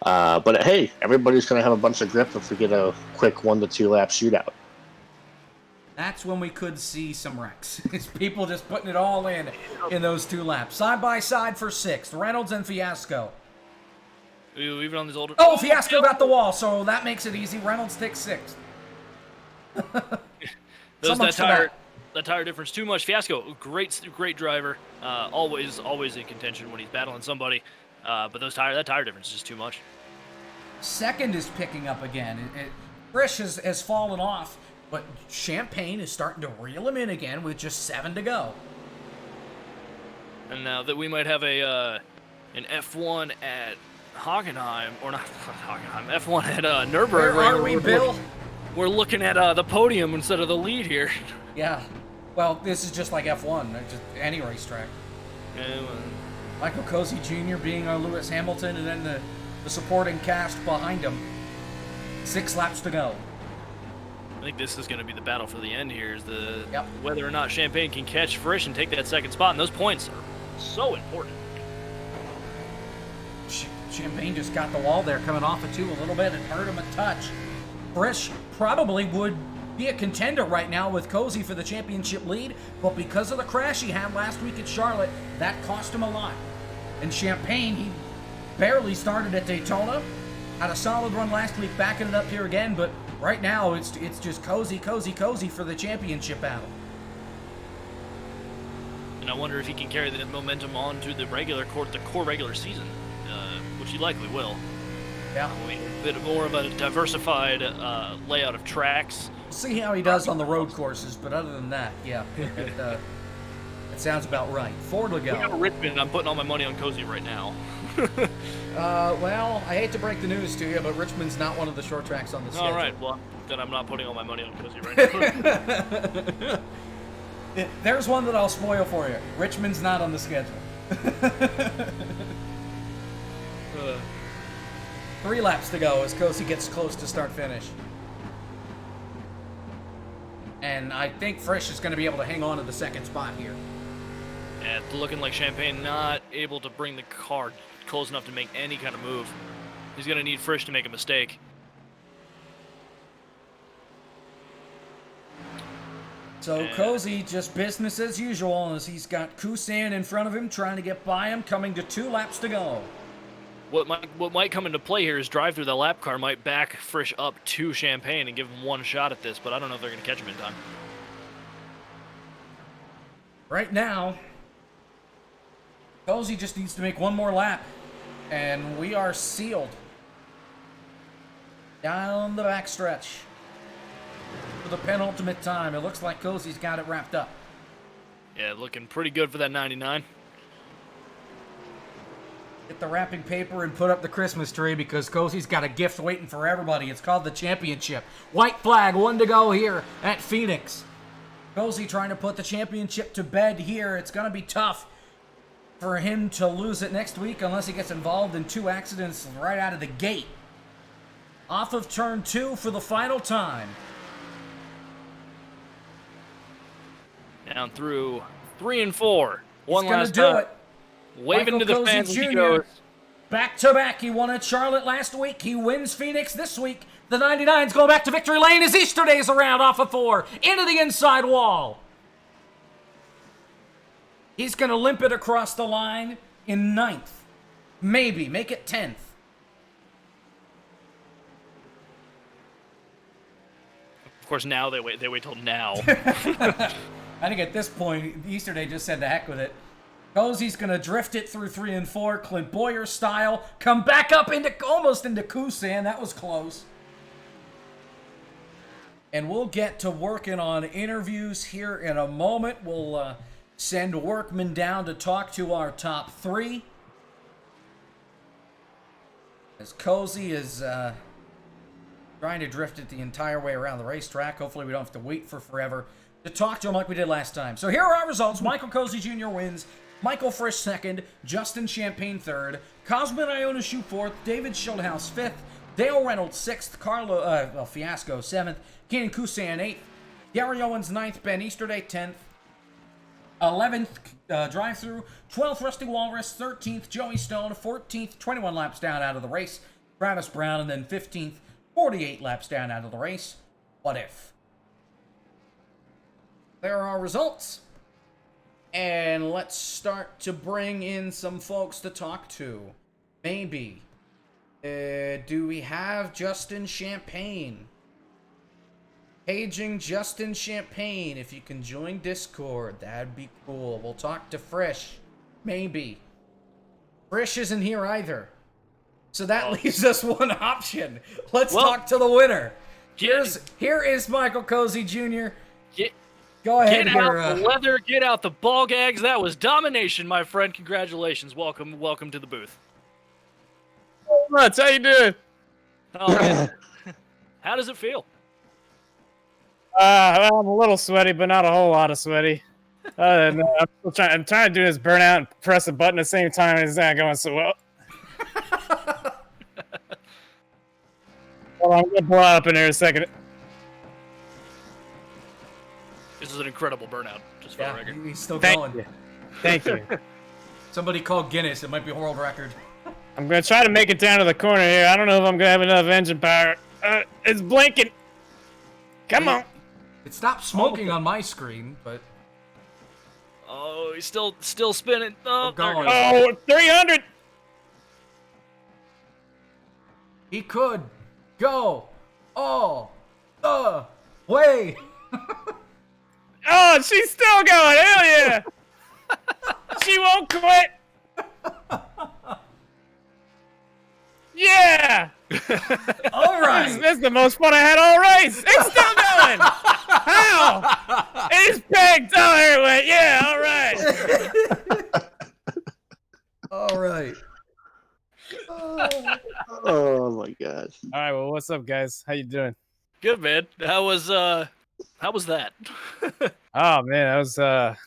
but hey, everybody's going to have a bunch of grip if we get a quick 1 to 2 lap shootout. That's when we could see some wrecks. It's people just putting it all in those 2 laps. Side by side for 6th, Reynolds and Fiasco. You leave it on these older. Oh, Fiasco got the wall, so that makes it easy. Reynolds takes 6th. That tire difference too much. Fiasco, great triver. Always in contention when he's battling somebody. But that tire difference is just too much. 2nd is picking up again. Frisch has fallen off, but Champagne is starting to reel him in again with just 7 to go. And now that we might have an F1 at Hockenheim, or not Hockenheim, F1 at Nürburgring. Where are we, Bill? We're looking at the podium instead of the lead here. Yeah. Well, this is just like F1, just any racetrack. Yeah, Michael Cozy Jr. being our Lewis Hamilton, and then the supporting cast behind him. 6 laps to go. I think this is going to be the battle for the end here, is Yep. whether or not Champagne can catch Frisch and take that 2nd spot, and those points are so important. Champagne just got the wall there coming off of 2 a little bit. It hurt him a touch. Frisch probably would be a contender right now with Cozy for the championship lead, but because of the crash he had last week at Charlotte, that cost him a lot. And Champagne, he barely started at Daytona. Had a solid run last week, backing it up here again, but right now it's just Cozy for the championship battle. And I wonder if he can carry the momentum on to the core regular season, which he likely will. Yeah. A bit more of a diversified layout of tracks. We'll see how he does on the road courses, but other than that, yeah, it sounds about right. 4 to go. We got Richmond. I'm putting all my money on Cozy right now. Well, I hate to break the news to you, but Richmond's not one of the short tracks on the schedule. All right, well, then I'm not putting all my money on Cozy right now. There's one that I'll spoil for you. Richmond's not on the schedule. 3 laps to go as Cozy gets close to start-finish. And I think Frisch is going to be able to hang on to the 2nd spot here. Yeah, it's looking like Champagne not able to bring the car close enough to make any kind of move. He's going to need Frisch to make a mistake. So Cozy, just business as usual, as he's got Kusan in front of him, trying to get by him, coming to 2 laps to go. What might come into play here is drive-through the lap car might back Frisch up to Champagne and give him 1 shot at this, but I don't know if they're going to catch him in time. Right now, Cozy just needs to make 1 more lap, and we are sealed. Down the backstretch for the penultimate time. It looks like Cozy's got it wrapped up. Yeah, looking pretty good for that 99. Get the wrapping paper and put up the Christmas tree because Cozy's got a gift waiting for everybody. It's called the championship. White flag, 1 to go here at Phoenix. Cozy trying to put the championship to bed here. It's going to be tough for him to lose it next week unless he gets involved in 2 accidents right out of the gate. Off of turn 2 for the final time. Down through 3 and 4. One He's gonna last do time. it. Waving Michael to the Cozy fans as he Jr. goes. Back to back. He won at Charlotte last week. He wins Phoenix this week. The 99's going back to victory lane as Easter Day's around off of 4. Into the inside wall. He's going to limp it across the line in 9th. Maybe. Make it 10th. Of course, now they wait till now. I think at this point, Easter Day just said to heck with it. Cozy's going to drift it through 3 and 4, Clint Boyer style. Come back up into almost into Kusan. That was close. And we'll get to working on interviews here in a moment. We'll send Workman down to talk to our top 3. As Cozy is trying to drift it the entire way around the racetrack. Hopefully we don't have to wait for forever to talk to him like we did last time. So here are our results. Michael Cozy Jr. wins. Michael Frisch 2nd. Justin Champagne 3rd. Cosmin Ionescu 4th. David Schildhaus 5th. Dale Reynolds 6th. Fiasco 7th. Kenan Kusan 8th. Gary Owens 9th. Ben Easterday 10th. 11th drive-through. 12th Rusty Walrus. 13th Joey Stone. 14th 21 laps down out of the race. Travis Brown. And then 15th 48 laps down out of the race. What if? There are our results. And let's start to bring in some folks to talk to. Maybe. Do we have Justin Champagne? Paging Justin Champagne. If you can join Discord, that'd be cool. We'll talk to Frisch. Maybe. Frisch isn't here either. So that leaves us one option. Let's talk to the winner. Here is Michael Cozy Jr. Go ahead. Get out the leather, get out the ball gags. That was domination, my friend. Congratulations. Welcome to the booth. Much. How you doing? Oh, man. How does it feel? I'm a little sweaty, but not a whole lot of sweaty. I'm trying to do this burnout and press a button at the same time, and it's not going so well. Well, I'm gonna blow up in here in a second. This is an incredible burnout, just for the record. He's still going. Thank you. Somebody called Guinness. It might be a world record. I'm gonna try to make it down to the corner here. I don't know if I'm gonna have enough engine power. It's blinking. Come on. It stopped smoking on my screen, but... Oh, he's still spinning. Oh, there it goes. Oh, 300. He could go all the way. Oh, she's still going. Hell yeah. She won't quit. Yeah. All right. This is the most fun I had all race. It's still going. How? It's pegged. Oh, there it went. Yeah, all right. All right. Oh my gosh. All right, well, what's up, guys? How you doing? Good, man. How was that? Oh, man, that was a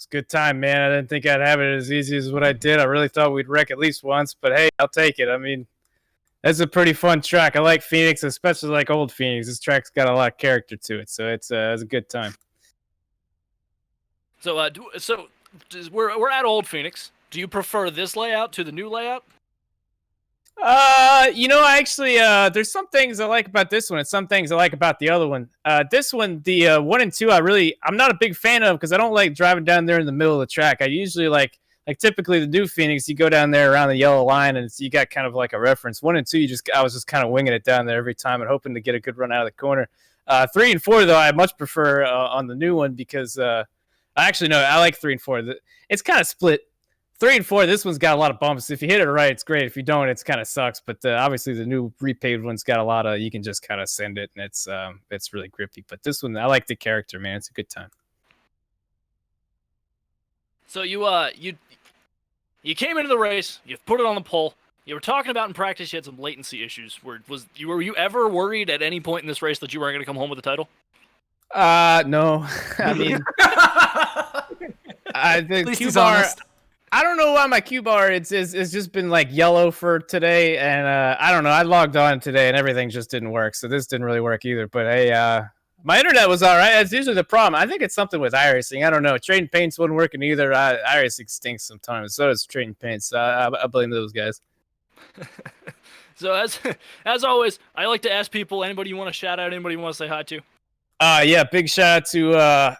good time, man. I didn't think I'd have it as easy as what I did. I really thought we'd wreck at least once, but hey, I'll take it. I mean, that's a pretty fun track. I like Phoenix, especially like old Phoenix. This track's got a lot of character to it, so it's a good time. So, we're at Old Phoenix. Do you prefer this layout to the new layout? Actually, there's some things I like about this one and some things I like about the other one. This one, the 1 and 2, I'm not a big fan of because I don't like driving down there in the middle of the track. I usually like typically the new Phoenix, you go down there around the yellow line and you got kind of like a reference. 1 and 2, I was just kind of winging it down there every time and hoping to get a good run out of the corner. 3 and 4, though, I much prefer on the new one because I like 3 and 4. It's kind of split. 3 and 4, this one's got a lot of bumps. If you hit it right, it's great. If you don't, it's kind of sucks. But obviously, the new repaved one's got a lot of. You can just kind of send it, and it's really grippy. But this one, I like the character, man. It's a good time. So you came into the race. You put it on the pole. You were talking about in practice you had some latency issues. Were you ever worried at any point in this race that you weren't going to come home with the title? No. I mean, the Q bar. I don't know why my Q bar it's just been like yellow for today, and I don't know. I logged on today and everything just didn't work, so this didn't really work either. But hey, My internet was all right. That's usually the problem. I think it's something with iRacing. I don't know. Trading paints wasn't working either. iRacing stinks sometimes. So does trading paints. I blame those guys. So as always, I like to ask people, anybody you want to shout out, anybody you want to say hi to? Yeah, big shout out to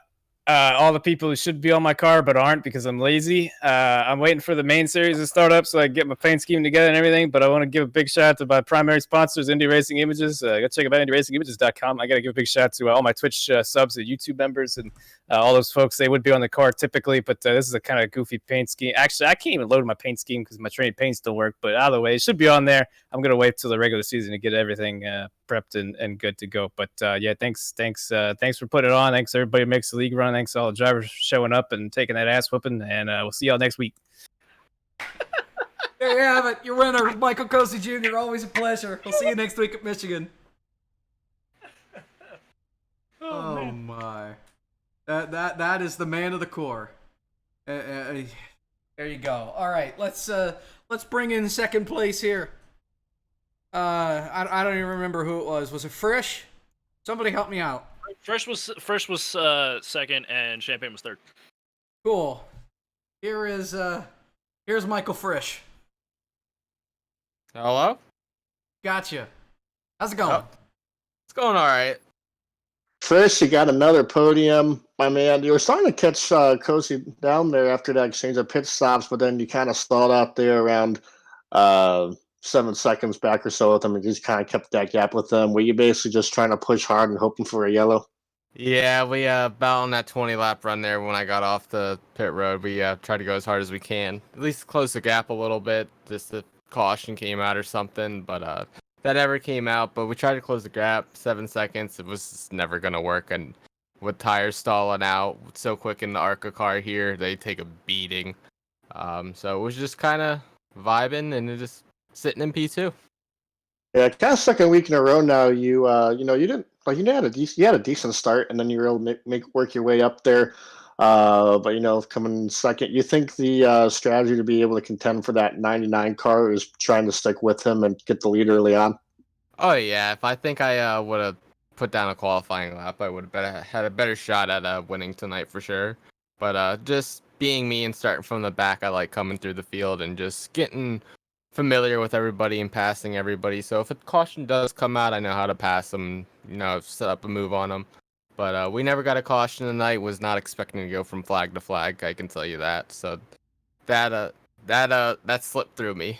all the people who should be on my car but aren't because I'm lazy. I'm waiting for the main series to start up so I can get my paint scheme together and everything. But I want to give a big shout out to my primary sponsors, Indie Racing Images. Go check out IndieRacingImages.com. I got to give a big shout out to all my Twitch subs and YouTube members and all those folks. They would be on the car typically, but this is a kind of goofy paint scheme. Actually, I can't even load my paint scheme because my trained paints don't work. But either way, it should be on there. I'm gonna wait till the regular season to get everything prepped and good to go. But yeah, thanks for putting it on. Thanks everybody who makes the league run. Thanks all the drivers showing up and taking that ass whooping. And we'll see y'all next week. There you have it, your winner, Michael Cozy Jr. Always a pleasure. We'll see you next week at Michigan. Oh my, that is the man of the core. There you go. All right, let's bring in second place here. I don't even remember who it was. Was it Frisch? Somebody help me out. Frisch was second, and Champagne was third. Cool. Here's Michael Frisch. Hello? Gotcha. How's it going? Oh. It's going all right. First, you got another podium. My man, you were starting to catch Cozy down there after that exchange of pit stops, but then you kind of stalled out there around 7 seconds back or so with him and just kind of kept that gap with them. Were you basically just trying to push hard and hoping for a yellow? Yeah, we about on that 20-lap run there when I got off the pit road, we tried to go as hard as we can. At least close the gap a little bit, just the caution came out or something, but that never came out. But we tried to close the gap, 7 seconds. It was just never going to work, and with tires stalling out so quick in the ARCA car here, they take a beating. So it was just kind of vibing and just sitting in P2. Yeah, kind of second week in a row now. You didn't like you had a decent start, and then you were able to make work your way up there. But coming second, you think the strategy to be able to contend for that 99 car is trying to stick with him and get the lead early on? Oh yeah, if I think I would have put down a qualifying lap, I would have had a better shot at winning tonight for sure. But just being me and starting from the back, I like coming through the field and just getting familiar with everybody and passing everybody. So if a caution does come out, I know how to pass them, set up a move on them. But we never got a caution tonight. Was not expecting to go from flag to flag, I can tell you that. So that slipped through me.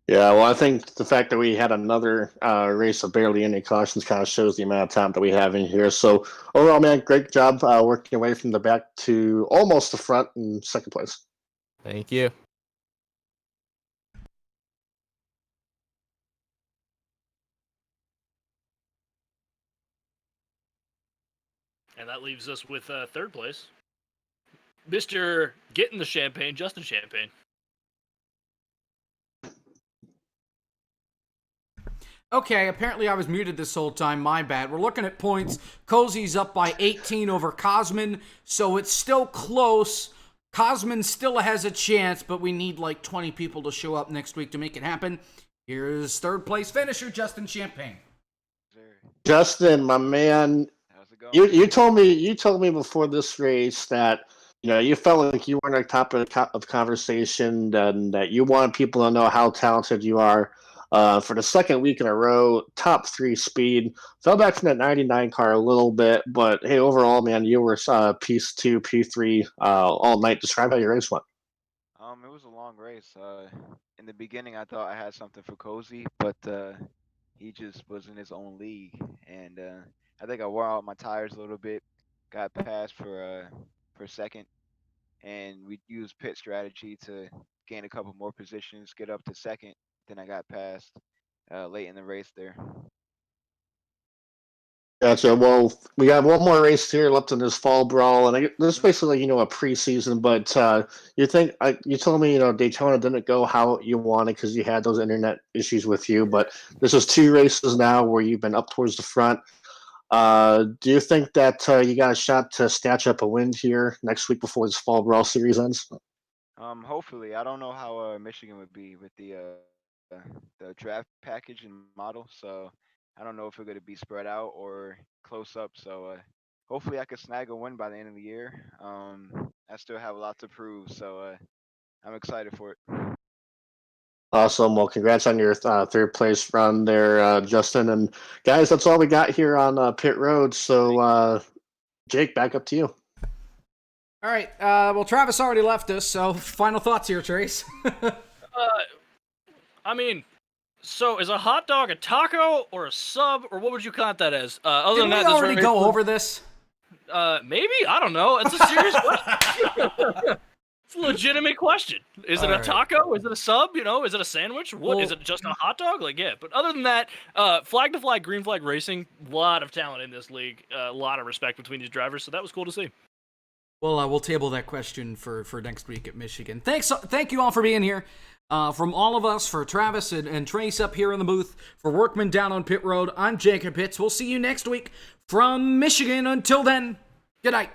Yeah, well, I think the fact that we had another race of barely any cautions kind of shows the amount of time that we have in here. So overall, man, great job working away from the back to almost the front in second place. Thank you. And that leaves us with third place. Mr. Getting the Champagne, Justin Champagne. Okay, apparently I was muted this whole time. My bad. We're looking at points. Cozy's up by 18 over Cosman, so it's still close. Cosman still has a chance, but we need like 20 people to show up next week to make it happen. Here's third place finisher, Justin Champagne. Justin, my man, you told me before this race that you felt like you were on top of conversation and that you want people to know how talented you are. For the second week in a row, top 3 speed. Fell back from that 99 car a little bit, but hey, overall, man, you were P2, P3 all night. Describe how your race went. It was a long race. In the beginning, I thought I had something for Cozy, but he just was in his own league, and I think I wore out my tires a little bit. Got passed for second, and we used pit strategy to gain a couple more positions, get up to second. Then I got passed late in the race there. Gotcha. Well, we got one more race here left in this fall brawl, and this is basically a preseason. But you told me Daytona didn't go how you wanted because you had those internet issues with you. But this is 2 races now where you've been up towards the front. Do you think that you got a shot to snatch up a win here next week before this fall brawl series ends? Hopefully, I don't know how Michigan would be with the draft package and model, so I don't know if it's going to be spread out or close up. So hopefully I can snag a win by the end of the year. I still have a lot to prove, so I'm excited for it. Awesome. Well, congrats on your third place run there, Justin. And guys, that's all we got here on Pit Road. So, Jake, back up to you. All right. Well, Travis already left us, so final thoughts here, Trace. I mean, so is a hot dog a taco or a sub, or what would you count that as? Other Didn't than we that, already go over this? Maybe, I don't know. It's a serious question. It's a legitimate question. Is it a taco? Is it a sub? You know, is it a sandwich? What is it? Just a hot dog? Like, yeah. But other than that, flag to flag, green flag racing. A lot of talent in this league. A lot of respect between these drivers. So that was cool to see. Well, we'll table that question for next week at Michigan. Thank you all for being here. From all of us, for Travis and Trace up here in the booth, for Workman down on Pit Road, I'm Jacob Hitz. We'll see you next week from Michigan. Until then, good night.